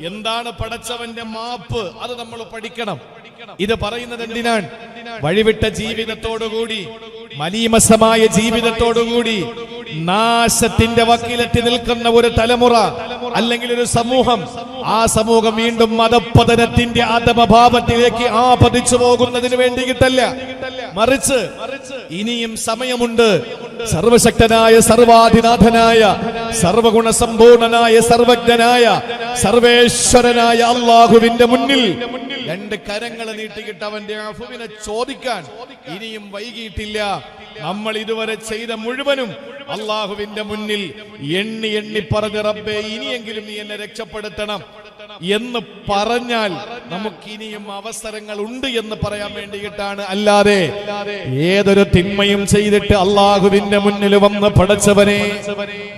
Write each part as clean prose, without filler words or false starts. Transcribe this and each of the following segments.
എന്താണ് പടച്ചവന്റെ മാപ്പ്? അത് നമ്മൾ പഠിക്കണം. ഇത് പറയുന്നത് എന്തിനാണ്? വഴിവിട്ട ജീവിതത്തോടുകൂടി, മലീമസമായ ജീവിതത്തോടുകൂടി നാശത്തിന്റെ വക്കിലെത്തി നിൽക്കുന്ന ഒരു തലമുറ അല്ലെങ്കിൽ ഒരു സമൂഹം, ആ സമൂഹം വീണ്ടും മതപതനത്തിന്റെ അധമഭാവത്തിലേക്ക് പതിച്ചു പോകുന്നതിന് വേണ്ടിയിട്ടല്ല, മറിച്ച് ഇനിയും സമയമുണ്ട്. സർവശക്തനായ, സർവാധിനാഥനായ, സർവഗുണസമ്പൂർണനായ, സർവജ്ഞനായ, സർവേശ്വരനായ അല്ലാഹുവിന്റെ മുന്നിൽ രണ്ട് കരങ്ങൾ നീട്ടിയിട്ട് അവന്റെ അഫുവിനെ ചോദിക്കാൻ ഇനിയും വൈകിയിട്ടില്ല. നമ്മൾ ഇതുവരെ ചെയ്ത മുഴുവനും അല്ലാഹുവിന്റെ മുന്നിൽ എണ്ണി എണ്ണി പറഞ്ഞ് റബ്ബേ ഇനിയെങ്കിലും നീ എന്നെ രക്ഷപ്പെടുത്തണം എന്ന് പറഞ്ഞാൽ നമുക്കിനിയും അവസരങ്ങൾ ഉണ്ട് എന്ന് പറയാൻ വേണ്ടിയിട്ടാണ്. അല്ലാതെ ഏതൊരു തിന്മയും ചെയ്തിട്ട് അല്ലാഹുവിന്റെ മുന്നിൽ വന്ന് പടച്ചവനെ,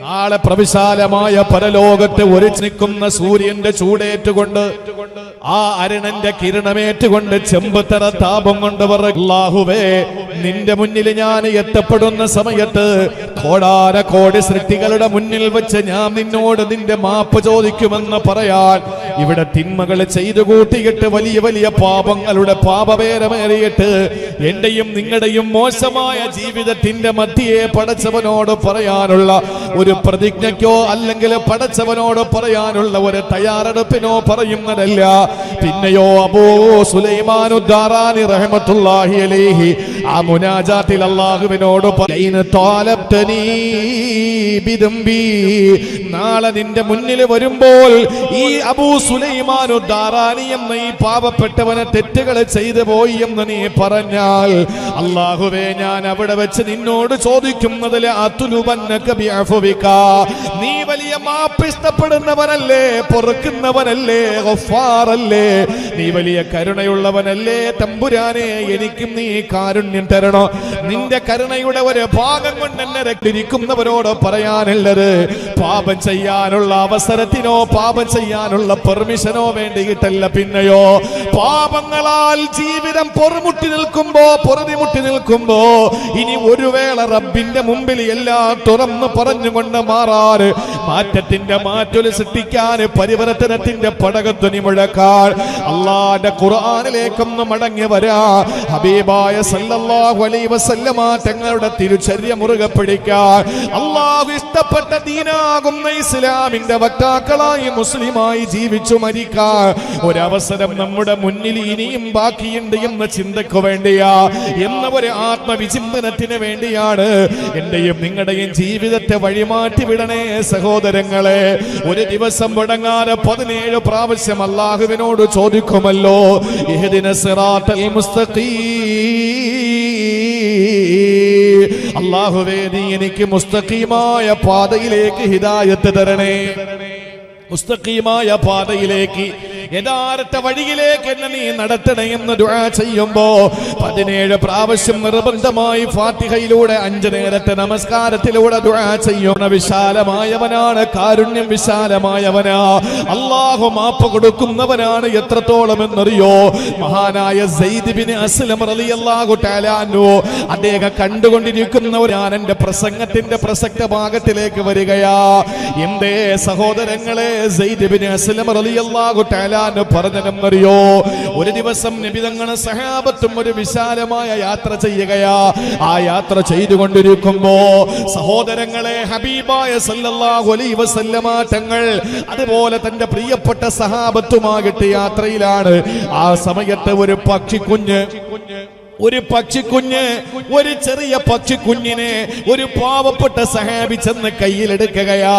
നാളെ പ്രവിശാലമായ പരലോകത്ത് ഒരിച്ചു നിൽക്കുന്ന സൂര്യന്റെ ചൂടേറ്റുകൊണ്ട്, ആ അരുണന്റെ കിരണമേറ്റുകൊണ്ട്, ചെമ്പുത്തറ താപം കൊണ്ട് അല്ലാഹുവേ നിന്റെ മുന്നിൽ ഞാൻ എത്തപ്പെടുന്ന സമയത്ത് കോടാനകോടി സൃഷ്ടികളുടെ മുന്നിൽ വെച്ച് ഞാൻ നിന്നോട് നിന്റെ മാപ്പ് ചോദിക്കുമെന്ന് പറയാൻ, ഇവിടെ തിന്മകൾ ചെയ്തു കൂട്ടിയിട്ട് വലിയ വലിയ പാപങ്ങളുടെ പാപപേരമേറിയിട്ട് എന്റെയും നിങ്ങളുടെയും മോശമായ ജീവിതത്തിന്റെ മധ്യയെ പടച്ചവനോട് പറയാനുള്ള ഒരു പ്രതിജ്ഞയ്ക്കോ അല്ലെങ്കിൽ പടച്ചവനോട് പറയാനുള്ള ഒരു തയ്യാറെടുപ്പിനോ പറയുന്നതല്ല. പിന്നെയോ അബൂ സുലൈമാനു ദാറാനി റഹ്മത്തുള്ളാഹി അലൈഹി ആ മുനാജാത്തിൽ അല്ലാഹുവിനോട് നാളെ നിന്റെ മുന്നിൽ വരുമ്പോൾ ഈ അബൂ സുലൈമാനു ദാറാനി എന്ന ഈ പാവപ്പെട്ടവനെ തെറ്റുകൾ ചെയ്തു പോയി എന്ന് നീ പറഞ്ഞാൽ, അല്ലാഹുവേ ഞാൻ അവിടെ വെച്ച് നിന്നോട് ചോദിക്കുന്നതിൽ നീ വലിയ മാപ്പ് ഇഷ്ടപ്പെടുന്നവനല്ലേ, പൊറുക്കുന്നവനല്ലേ, ഗഫാറല്ലേ, നീ വലിയ കരുണയുള്ളവനല്ലേ തമ്പുരാനെ, എനിക്കും നീ കാരുണ്യം തരണോ. നിന്റെ കരുണയുടെ ഒരു ഭാഗം കൊണ്ട് എന്നെ രക്ഷിക്കുന്നവരോട് പറയാനുള്ളത്, പാപം ചെയ്യാനുള്ള അവസരത്തിനോ പാപം ചെയ്യാനുള്ള പെർമിഷനോ വേണ്ടിയിട്ടല്ല. പിന്നെയോ പാപങ്ങളാൽ ജീവിതം പൊറുമുട്ടി നിൽക്കുമ്പോ ഇനി ഒരു വേള റബ്ബിന്റെ മുമ്പിൽ എല്ലാം തുറന്ന് പറഞ്ഞുകൊണ്ട് മാറാറ്, മാറ്റത്തിന്റെ മാറ്റൊലി സൃഷ്ടിക്കാൻ, പരിവർത്തനത്തിന്റെ പടകധ്വനി മുഴക്കാൻ അല്ലാഹുവിന്റെ ഖുർആനിലേക്കൊന്ന് മടങ്ങി വരാ, ഹബീബായ സല്ലല്ലാഹു അലൈഹി വസല്ലമ തങ്ങളുടെ തിരുചര്യ മുറുകെ പിടിക്കാൻ, അല്ലാഹു ഇഷ്ടപ്പെട്ട ദീനാകുന്ന ഇസ്ലാമിന്റെ വക്താക്കളായി മുസ്ലിമായി ജീവിച്ചു മരിക്കാൻ ഒരവസരം നമ്മുടെ മുന്നിൽ ഇനിയും ബാക്കിയുണ്ട് എന്ന ചിന്തയ്ക്ക് വേണ്ടിയാ, എന്ന ഒരു ആത്മവിചിന്തനത്തിന് വേണ്ടിയാണ് എന്റെയും നിങ്ങളുടെയും ജീവിതത്തെ വഴിമാറ്റി വിടണേ സഹോദരങ്ങളെ. ഒരു ദിവസം മുടങ്ങാതെ 17 പ്രാവശ്യം അല്ലാഹുവിനോട് ചോദിക്കുമല്ലോ, ഇഹ്ദിന സിറാത്തൽ മുസ്തഖീം, അല്ലാഹുവേ നീ എനിക്ക് മുസ്തഖീമായ പാതയിലേക്ക് ഹിദായത്ത് തരണേ, മുസ്തഖീമായ പാതയിലേക്ക്, യഥാർത്ഥ വഴിയിലേക്ക് എന്നെ നീ നടത്തണേ എന്ന് ദുആ ചെയ്യുമ്പോ 17 പ്രാവശ്യം നിർബന്ധമായി ഫാത്തിഹയിലൂടെ 5 നേരത്തെ നമസ്കാരത്തിലൂടെ ദുആ ചെയ്യുന്ന വിശാലമായവനാണ്, കാരുണ്യം വിശാലമായവനാ, അല്ലാഹു മാപ്പ് കൊടുക്കുന്നവനാണ്. എത്രത്തോളം എന്നറിയോ? മഹാനായ സയ്യിദ് ബിൻ അസ്ലം റളിയല്ലാഹു തആല അൻഹു അദ്ദേഹം കണ്ടുകൊണ്ടിരിക്കുന്നവരാണ്. എന്റെ പ്രസംഗത്തിന്റെ പ്രസക്ത ഭാഗത്തിലേക്ക് വരികയാ. എന്തേ സഹോദരങ്ങളെ, സയ്യിദ് ബിൻ അസ്ലം റളിയല്ലാഹു തആല പറഞ്ഞതെന്നറിയോ? ഒരു ദിവസം നബി തങ്ങളുടെ സഹാബത്തും ഒരു വിശാലമായ യാത്ര ചെയ്യുകയാ. ആ യാത്ര ചെയ്തുകൊണ്ടിരിക്കുമ്പോ സഹോദരങ്ങളെ, ഹബീബായ സല്ലല്ലാഹു അലൈഹി വസല്ലമ തങ്ങൾ അതുപോലെ തന്റെ പ്രിയപ്പെട്ട സഹാബത്തുമായിട്ട് യാത്രയിലാണ്. ആ സമയത്ത് ഒരു പക്ഷിക്കുഞ്ഞ്, ഒരു ചെറിയ പക്ഷിക്കുഞ്ഞിനെ ഒരു പാവപ്പെട്ട സഹാബി ചെന്ന് കയ്യിലെടുക്കുകയാ.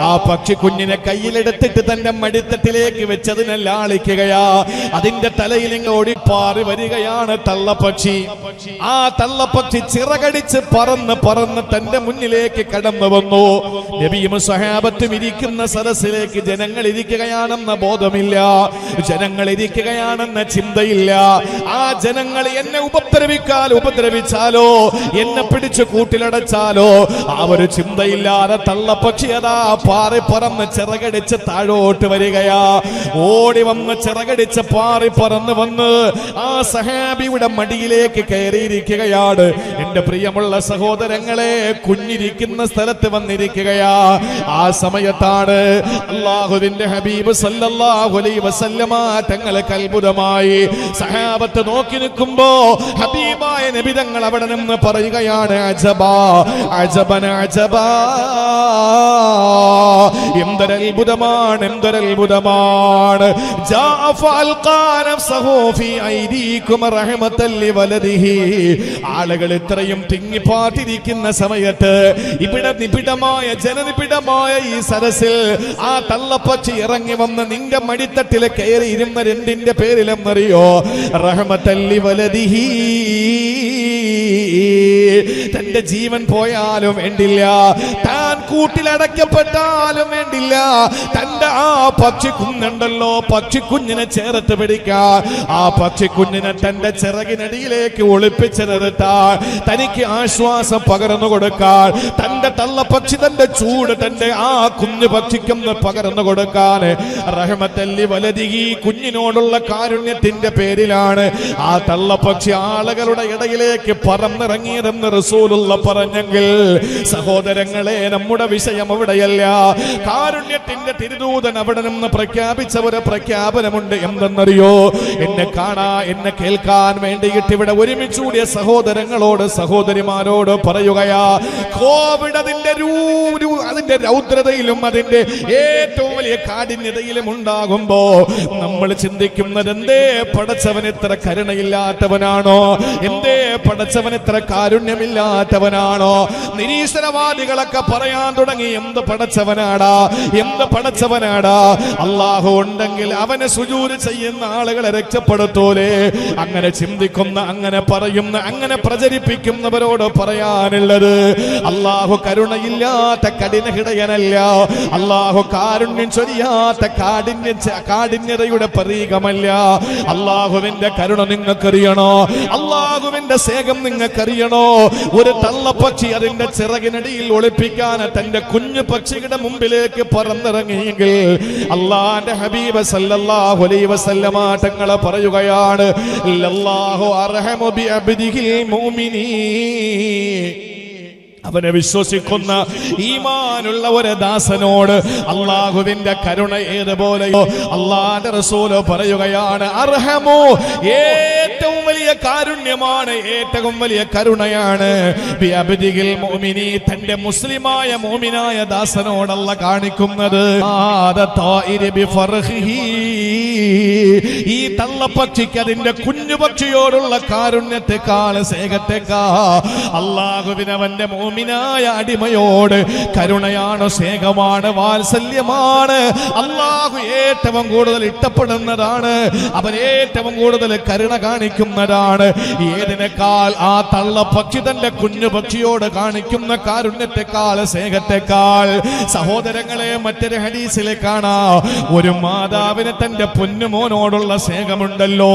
ആ പക്ഷിക്കുഞ്ഞിനെ കയ്യിലെടുത്തിട്ട് തന്റെ മടിത്തട്ടിലേക്ക് വെച്ചതിനെ ലാളിക്കുകയാ. അതിന്റെ തലയിൽ ഓടിപ്പാറി വരികയാണ് തള്ളപ്പക്ഷി. ആ തള്ളപ്പക്ഷി ചിറകടിച്ച് പറന്ന് തന്റെ മുന്നിലേക്ക് കടന്നു വന്നു. നബിയും സഹാബത്തും ഇരിക്കുന്ന സദസ്സിലേക്ക് ജനങ്ങൾ ഇരിക്കുകയാണെന്ന ബോധമില്ല, ജനങ്ങൾ ഇരിക്കുകയാണെന്ന ചിന്തയില്ല. ആ ജനങ്ങൾ എന്നെ ഉപദ്രവിച്ചാലോ എന്നെ പിടിച്ച് കൂട്ടിലടച്ചാലോ ആ ഒരു ചിന്തയില്ലാതെ തള്ളപ്പക്ഷി അതാ പാറി പറന്ന് ചിറകടിച്ച് താഴോട്ട് വരികയാ. ഓടി വന്ന് ചിറകടിച്ച് പാറി പറന്ന് വന്ന് ആ സഹാബിയുടെ മടിയിലേക്ക് കയറിയിരിക്കുകയാണ്. എന്റെ പ്രിയമുള്ള സഹോദരങ്ങളെ, കുഞ്ഞിരിക്കുന്ന സ്ഥലത്ത് വന്നിരിക്കുകയാ. ആ സമയത്താണ് അല്ലാഹുവിന്റെ ഹബീബ് സല്ലല്ലാഹു അലൈഹി വസല്ലമ തങ്ങൾക്ക് അത്ഭുതമായി. സഹാബത്ത് നോക്കി നിൽക്കുമ്പോ ഹബീബായ നബി തങ്ങൾ അവിടെ നിന്ന് പറയുകയാണ്, അജബാ അജബന അജബാ, എന്തൊരത്ഭുതമാണ്, എന്തൊരത്ഭുതമാണ്. ആളുകൾ ഇത്രയും തിങ്ങിപ്പാട്ടിരിക്കുന്ന സമയത്ത് ഇവിടെ നിബിഡമായ ജനനിബിഡമായ ഈ സദസ്സിൽ ആ തള്ളപ്പക്ഷി ഇറങ്ങി വന്ന് നിന്റെ മടിത്തട്ടിൽ കയറി ഇരുന്ന രണ്ടിന്റെ പേരിലെന്നറിയോ? റഹ്മത്തല്ലി വലദിഹി. തന്റെ ജീവൻ പോയാലും വേണ്ടില്ല, താൻ കൂട്ടിലടക്കപ്പെട്ടാലും വേണ്ടില്ല, തന്റെ ആ പക്ഷിക്കുഞ്ഞുണ്ടല്ലോ, പക്ഷിക്കുഞ്ഞിനെ ചേർത്ത് പിടിക്കാൻ, ആ പക്ഷിക്കുഞ്ഞിനെ തന്റെ ചിറകിനടിയിലേക്ക് ഒളിപ്പിച്ച് നിർത്താൻ, തനിക്ക് ആശ്വാസം പകർന്നു കൊടുക്കാൻ, തന്റെ തള്ളപ്പക്ഷി തന്റെ ചൂട് തന്റെ ആ കുഞ്ഞു പക്ഷിക്കൊന്ന് പകർന്നു കൊടുക്കാൻ റഹ്മത്തല്ലി വലദിഹി കുഞ്ഞിനോടുള്ള കാരുണ്യത്തിന്റെ പേരിലാണ് ആ തള്ളപ്പക്ഷി ആളുകളുടെ ഇടയിലേക്ക് പറന്നിറങ്ങിയതെന്ന് റസൂലുള്ള പറഞ്ഞെങ്കിൽ, സഹോദരങ്ങളെ, നമ്മുടെ വിഷയം അവിടെയല്ല. കാരുണ്യത്തിന്റെ തിരുദൂതൻ അവിടെ നിന്ന് പ്രഖ്യാപിച്ച ഒരു പ്രഖ്യാപനമുണ്ട്. എന്തെന്നറിയോ? എന്നെ എന്നെ കേൾക്കാൻ വേണ്ടിയിട്ട് ഇവിടെ ഒരുമിച്ച് കൂടിയ സഹോദരങ്ങളോട് സഹോദരിമാരോട് പറയുകയാ, കോവിഡ് അതിന്റെ രൗദ്രതയിലും അതിന്റെ ഏറ്റവും വലിയ കാഠിന്യതയിലും ഉണ്ടാകുമ്പോ നമ്മൾ ചിന്തിക്കുന്നത്, എന്തേ പടച്ചവൻ ഇത്ര കരുണയില്ലാത്തവനാണോ? എന്തേ പടച്ചവൻ ഇത്ര കാരുണ്യമില്ലാത്തവനാണോ? നിരീശ്വരവാദികളൊക്കെ പറയാൻ തുടങ്ങി, എന്ത് പടച്ചവനാടാ, എന്ത് പടച്ചവനാടാ. അല്ലാഹു ഉണ്ടെങ്കിൽ അവനെ സുജൂദ് ചെയ്യുന്ന ആളുകളെ രക്ഷപ്പെടുത്തൂലേ? അങ്ങനെ ചിന്തിക്കുന്ന, അങ്ങനെ പറയുന്ന, അങ്ങനെ പ്രചരിപ്പിക്കുന്നവരോട് പറയാനുള്ളത്, അല്ലാഹു കരുണയില്ലാത്ത കഠിനഹൃദയനല്ല. അല്ലാഹു കാരുണ്യം ചൊരിയാത്ത കാഠിന്യതയുടെ പ്രതീകമല്ല. അല്ലാഹുവിന്റെ കരുണ നിങ്ങൾക്കറിയണോ? അല്ലാഹുവിന്റെ സ്നേഹം നിങ്ങൾക്കറിയണോ? ഒരു തള്ളപ്പക്ഷി അതിന്റെ ചിറകിനടിയിൽ ഒളിപ്പിക്കാൻ തന്റെ കുഞ്ഞു പക്ഷിയുടെ മുമ്പിലേക്ക് പറന്നിറങ്ങിയെങ്കിൽ അല്ലാഹുവിന്റെ ഹബീബ് സല്ലല്ലാഹു അലൈഹി വസല്ലമ തങ്ങൾ പറയുകയാണ്, ലല്ലാഹു അർഹമു ബി അബ്ദിഹിൽ മുഅ്മിനീൻ. അവനെ വിശ്വസിക്കുന്ന ഈമാനുള്ള ഒരു ദാസനോട് അല്ലാഹുവിന്റെ കരുണ ഏതുപോലെയോ അല്ലാഹുവിന്റെ റസൂൽ പറയുകയാണ്, അർഹമു, ഏറ്റവും വലിയ കാരുണ്യമാണ്, ഏറ്റവും വലിയ കരുണയാണ് ബി അബ്ദിഹിൽ മുഅ്മിനി, തന്റെ മുസ്ലിമായ മുഅ്മിനായ ദാസനോടല്ല കാണിക്കുന്നത്. ഈ തള്ളപ്പക്ഷിക്ക് അതിന്റെ കുഞ്ഞുപക്ഷിയോടുള്ള കാരുണ്യത്തെക്കാൾ സ്നേഹത്തെക്കാൾ അല്ലാഹുവിനവന്റെ മുഅ്മിനായ അടിമയോട് കരുണയാണ്, സ്നേഹമാണ്, വാത്സല്യമാണ്. അല്ലാഹു ഏറ്റവും കൂടുതൽ ഇഷ്ടപ്പെടുന്നതാണ്, അവൻ ഏറ്റവും കൂടുതൽ കരുണ കാണിക്കുന്നതാണ്. ഏതിനേക്കാൾ? ആ തള്ളപ്പക്ഷി തന്റെ കുഞ്ഞു പക്ഷിയോട് കാണിക്കുന്ന കാരുണ്യത്തെക്കാൾ, സ്നേഹത്തെക്കാൾ. സഹോദരങ്ങളെ, മറ്റൊരു ഹദീസിലെ കാണാം, ഒരു മാതാവിന് തന്റെ പൊന്നുമോനോടുള്ള സ്നേഹമുണ്ടല്ലോ,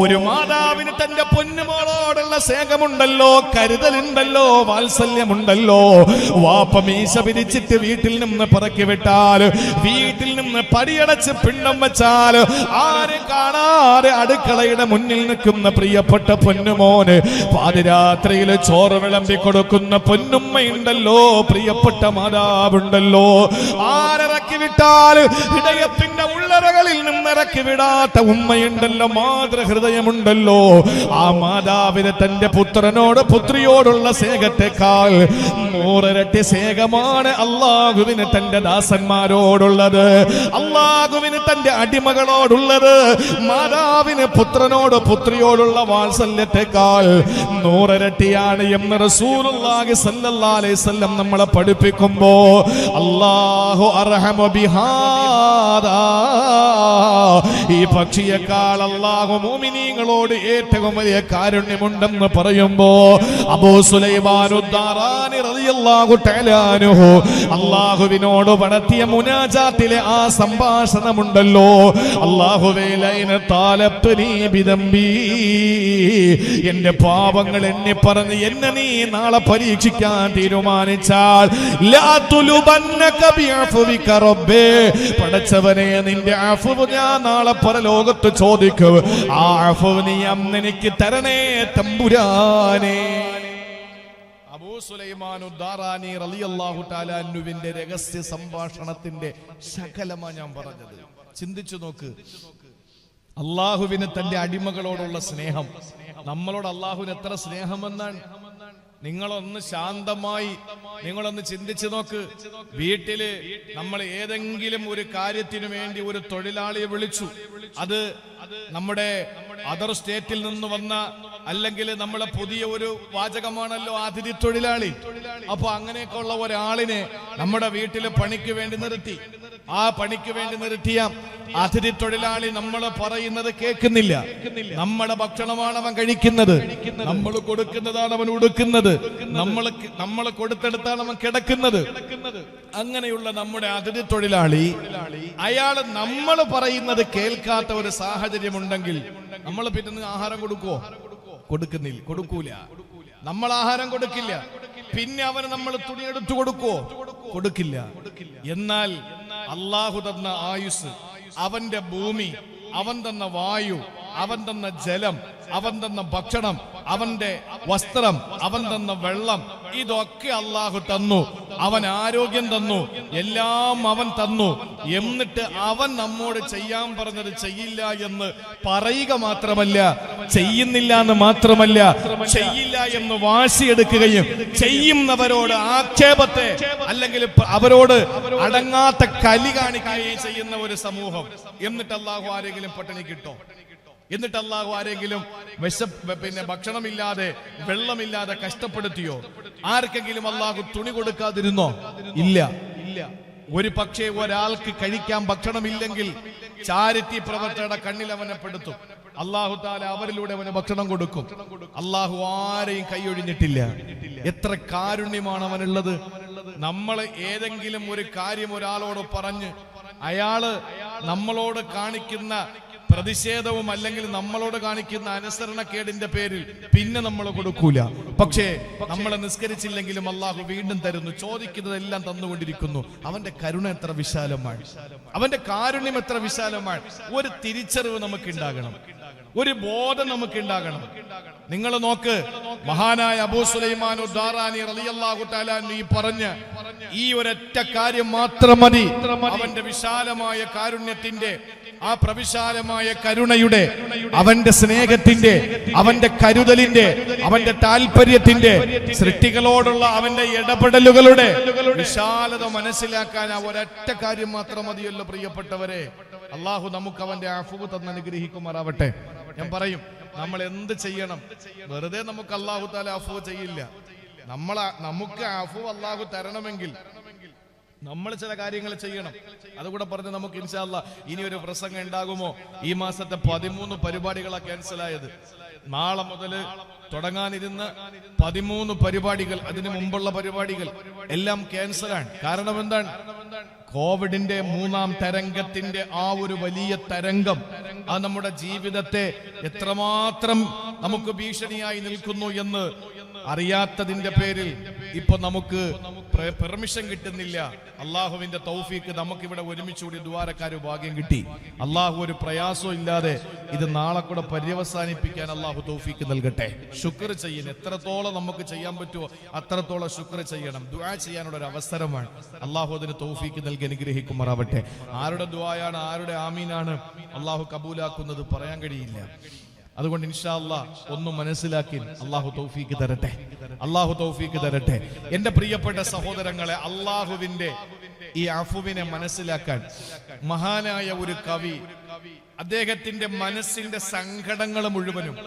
ഒരു മാതാവിന് തന്റെ പൊന്നുമോളോടുള്ള സ്നേഹമുണ്ടല്ലോ, കരുതലുണ്ടല്ലോ, വാത്സല്യമുണ്ടല്ലോ. വാപ്പ മീശ പിരിച്ചിട്ട് വീട്ടിൽ നിന്ന് പറക്കി വിട്ടാൽ, വീട്ടിൽ നിന്ന് പടിയടച്ച് പിണ്ഡം വെച്ചാൽ, ആരും കാണാതെ അടുക്കളയുടെ മുന്നിൽ നിൽക്കുന്ന പ്രിയപ്പെട്ട പൊന്നുമോന് പാതിരാത്രിയിൽ ചോറ് വിളമ്പി കൊടുക്കുന്ന പൊന്നുമ്മയുണ്ടല്ലോ, പ്രിയപ്പെട്ട മാതാവുണ്ടല്ലോ. ആരിറക്കി വിട്ടാൽ ഹൃദയത്തിന്റെ ഉള്ളറകളിൽ നിന്ന് ഇറക്കി വിടാത്ത ഉമ്മയുണ്ടല്ലോ, മാതൃഹൃദയമുണ്ടല്ലോ. ആ മാതാവിന് തന്റെ പുത്രനോട് പുത്രിയോടുള്ള സ്നേഹത്തെക്കാൾ 100 ഇരട്ടി സ്നേഹമാണ് അല്ലാഹുവിന് തന്റെ ദാസന്മാരോടുള്ളത്, അല്ലാഹുവിന് തന്റെ അടിമകളോടുള്ളത്. മാതാവിന് പുത്രനോട് പുത്രിയോടുള്ള വാത്സല്യത്തെക്കാൾ 100 ഇരട്ടിയാണ് എന്ന് റസൂലുള്ളാഹി സ്വല്ലല്ലാഹു അലൈഹി വസല്ലം നമ്മളെ പഠിപ്പിക്കുമ്പോ, അല്ലാഹു അർഹമു ബിഹാദാ, ഈ പക്ഷിയേക്കാൾ അല്ലാഹു മുഅ്മിനീങ്ങളോട് ഏറ്റവും വലിയ കാരുണ്യമുണ്ടെന്ന് പറയുമ്പോ അബൂ സുലൈമാനുദ് ദാറാനി റളിയല്ലാഹു തആല അൻഹു അല്ലാഹുവിനോട് നടത്തിയ മുനാജാത്തിലെ ആ സംഭാഷണമുണ്ടല്ലോ, അല്ലാഹുവേ ലൈന താലബ്തുനി ബിദംബി, എന്റെ പാപങ്ങൾ എന്നെ പറഞ്ഞ് എന്നെ നീ നാളെ പരീക്ഷിക്കാൻ തീരുമാനിച്ചാൽ ലാ തുലുബന്നക ബിഅഫ്വിക റബ്ബേ, പടച്ചവനെ നിന്റെ അഫ്വ് ഞാൻ നാളെ പരലോകത്ത് ചോദിക്കും, ആ അഫ്വ് നീ അന്ന് എനിക്ക് തരണേ തമ്പുരാനെ. അബൂ സുലൈമാനുദ് ദാറാനി റളിയല്ലാഹു തആല അൻഹുവിന്റെ രഹസ്യ സംഭാഷണത്തിന്റെ ശകലമാ ഞാൻ പറഞ്ഞത്. ചിന്തിച്ചു നോക്ക്, അള്ളാഹുവിന് തന്റെ അടിമകളോടുള്ള സ്നേഹം, നമ്മളോട് അള്ളാഹുവിന് എത്ര സ്നേഹമെന്നാണ്. നിങ്ങളൊന്ന് ശാന്തമായി നിങ്ങളൊന്ന് ചിന്തിച്ചു നോക്ക്. വീട്ടില് നമ്മൾ ഏതെങ്കിലും ഒരു കാര്യത്തിനു വേണ്ടി ഒരു തൊഴിലാളിയെ വിളിച്ചു, അത് നമ്മുടെ അതർ സ്റ്റേറ്റിൽ നിന്ന് വന്ന, അല്ലെങ്കിൽ നമ്മളെ പുതിയ ഒരു വാചകമാണല്ലോ അതിഥി തൊഴിലാളി. അപ്പൊ അങ്ങനെയൊക്കെ ഉള്ള ഒരാളിനെ നമ്മുടെ വീട്ടില് പണിക്ക് വേണ്ടി നിർത്തി. ആ പണിക്ക് വേണ്ടി നിർത്തിയ അതിഥി തൊഴിലാളി നമ്മൾ പറയുന്നത് കേൾക്കുന്നില്ല. നമ്മുടെ ഭക്ഷണമാണ് അവൻ കഴിക്കുന്നത്, നമ്മൾ കൊടുക്കുന്നതാണ് അവൻ ഉടുക്കുന്നത്, നമ്മൾ കൊടുത്തെടുത്താണ് അവൻ കിടക്കുന്നത്. അങ്ങനെയുള്ള നമ്മുടെ അതിഥി തൊഴിലാളി, അയാൾ നമ്മൾ പറയുന്നത് കേൾക്കാത്ത ഒരു സാഹചര്യം ഉണ്ടെങ്കിൽ നമ്മൾ പിന്നെ ആഹാരം കൊടുക്കുവോ? കൊടുക്കൂല. നമ്മൾ ആഹാരം കൊടുക്കില്ല. പിന്നെ അവന് നമ്മൾ തുണിയെടുത്തു കൊടുക്കുവോ? കൊടുക്കില്ല. എന്നാൽ അള്ളാഹു തന്ന ആയുസ്, അവന്റെ ഭൂമി, അവൻ തന്ന വായു, അവൻ തന്ന ജലം, അവൻ തന്ന ഭക്ഷണം, അവന്റെ വസ്ത്രം, അവൻ തന്ന വെള്ളം, ഇതൊക്കെ അള്ളാഹു തന്നു. അവൻ ആരോഗ്യം തന്നു, എല്ലാം അവൻ തന്നു. എന്നിട്ട് അവൻ നമ്മോട് ചെയ്യാൻ പറഞ്ഞത് ചെയ്യില്ല എന്ന് പറയുക മാത്രമല്ല, ചെയ്യുന്നില്ല എന്ന് മാത്രമല്ല, ചെയ്യില്ല എന്ന് വാശിയെടുക്കുകയും ചെയ്യുന്നവരോട് ആക്ഷേപത്തെ അല്ലെങ്കിൽ അവരോട് അടങ്ങാത്ത കലി കാണിക്കുകയും ചെയ്യുന്ന ഒരു സമൂഹം. എന്നിട്ട് അള്ളാഹു ആരെങ്കിലും പട്ടിണി കിട്ടോ? എന്നിട്ട് അള്ളാഹു ആരെങ്കിലും ഭക്ഷണമില്ലാതെ വെള്ളമില്ലാതെ കഷ്ടപ്പെടുത്തിയോ? ആർക്കെങ്കിലും അള്ളാഹു തുണി കൊടുക്കാതിരുന്നോ? ഇല്ല. ഒരു പക്ഷേ ഒരാൾക്ക് കഴിക്കാൻ ഭക്ഷണമില്ലെങ്കിൽ ചാരിറ്റി പ്രവർത്തകരുടെ കണ്ണിൽ അവനെ പെടുത്തും. അള്ളാഹു താല അവരിലൂടെ അവന് ഭക്ഷണം കൊടുക്കും. അള്ളാഹു ആരെയും കൈയൊഴിഞ്ഞിട്ടില്ല. എത്ര കാരുണ്യമാണ് അവനുള്ളത്. നമ്മൾ ഏതെങ്കിലും ഒരു കാര്യം ഒരാളോട് പറഞ്ഞ് അയാള് നമ്മളോട് കാണിക്കുന്ന പ്രതിഷേധവും അല്ലെങ്കിൽ നമ്മളോട് കാണിക്കുന്ന അനുസരണക്കേടിന്റെ പേരിൽ പിന്നെ നമ്മൾ കൊടുക്കൂല. പക്ഷേ നമ്മളെ നിസ്കരിച്ചില്ലെങ്കിലും അള്ളാഹു വീണ്ടും തരുന്നു. ചോദിക്കുന്നതെല്ലാം തന്നുകൊണ്ടിരിക്കുന്നു. അവന്റെ കരുണ എത്ര വിശാലമാണ്, അവന്റെ കാരുണ്യം എത്ര വിശാലമാണ്. ഒരു തിരിച്ചറിവ് നമുക്ക് ഉണ്ടാകണം, ഒരു ബോധം നമുക്ക് ഉണ്ടാകണം. നിങ്ങൾ നോക്ക്, മഹാനായ അബൂ സുലൈമാനുദ് ദാറാനി റളിയല്ലാഹു തആല അൻഹു പറഞ്ഞ ഈ ഒരൊറ്റ കാര്യം മാത്രം മതി അവന്റെ വിശാലമായ കാരുണ്യത്തിന്റെ, ആ പ്രവിശാലമായ കരുണയുടെ, അവന്റെ സ്നേഹത്തിന്റെ, അവന്റെ കരുതലിന്റെ, അവന്റെ താല്പര്യത്തിന്റെ, സൃഷ്ടികളോടുള്ള അവന്റെ ഇടപെടലുകളുടെ വിശാലത മനസ്സിലാക്കാൻ ആ ഒരൊറ്റ കാര്യം മാത്രം മതിയല്ലോ പ്രിയപ്പെട്ടവരെ. അള്ളാഹു നമുക്ക് അവന്റെ അഫ്വ് തന്ന് അനുഗ്രഹിക്കുമാറാവട്ടെ. ഞാൻ പറയും, നമ്മൾ എന്ത് ചെയ്യണം? വെറുതെ നമുക്ക് അള്ളാഹു താല അഫ്വ് ചെയ്യില്ല. നമുക്ക് അഫ്വ് അള്ളാഹു തരണമെങ്കിൽ നമ്മൾ ചില കാര്യങ്ങൾ ചെയ്യണം. അതുകൂടെ പറഞ്ഞ് നമുക്ക് ഇൻഷാ അല്ലാഹ് ഇനി ഒരു പ്രസംഗം ഉണ്ടാകുമോ? ഈ മാസത്തെ 13 പരിപാടികളാണ് ക്യാൻസലായത്. നാളെ മുതൽ തുടങ്ങാനിരുന്ന 13 പരിപാടികൾ, അതിനു മുമ്പുള്ള പരിപാടികൾ എല്ലാം ക്യാൻസലാണ്. കാരണം എന്താണ്? കോവിഡിന്റെ 3ാം തരംഗത്തിന്റെ ആ ഒരു വലിയ തരംഗം അത് നമ്മുടെ ജീവിതത്തെ എത്രമാത്രം നമുക്ക് ഭീഷണിയായി നിൽക്കുന്നു എന്ന് അറിയാത്തതിന്റെ പേരിൽ ഇപ്പൊ നമുക്ക് പെർമിഷൻ കിട്ടുന്നില്ല. അള്ളാഹുവിന്റെ തൗഫീക്ക് നമുക്കിവിടെ ഒരുമിച്ചുകൂടി ദ്വാരക്കാര് ഭാഗ്യം കിട്ടി. അള്ളാഹു ഒരു പ്രയാസവും ഇല്ലാതെ ഇത് നാളെ കൂടെ പര്യവസാനിപ്പിക്കാൻ അള്ളാഹു തൗഫീക്ക് നൽകട്ടെ. ശുക്ർ ചെയ്യണം, എത്രത്തോളം നമുക്ക് ചെയ്യാൻ പറ്റുമോ അത്രത്തോളം ശുക്ർ ചെയ്യണം. ദുആ ചെയ്യാനുള്ള ഒരു അവസരമാണ്. അള്ളാഹു അതിന് തൗഫീക്ക് നൽകി അനുഗ്രഹിക്കുമാറാവട്ടെ. ആരുടെ ദുആയാണ്, ആരുടെ ആമീനാണ് അള്ളാഹു കബൂലാക്കുന്നത് പറയാൻ കഴിയില്ല. അതുകൊണ്ട് ഇൻഷാ അല്ലാഹ് ഒന്നും മനസ്സിലാക്കി അള്ളാഹു തൗഫീക്ക് തരട്ടെ, അള്ളാഹു തൗഫീക്ക് തരട്ടെ. എന്റെ പ്രിയപ്പെട്ട സഹോദരങ്ങളെ, അള്ളാഹുവിന്റെ ഈ അഫ്വിനെ മനസ്സിലാക്കാൻ മഹാനായ ഒരു കവി അദ്ദേഹത്തിന്റെ മനസ്സിന്റെ സങ്കടങ്ങൾ മുഴുവനും,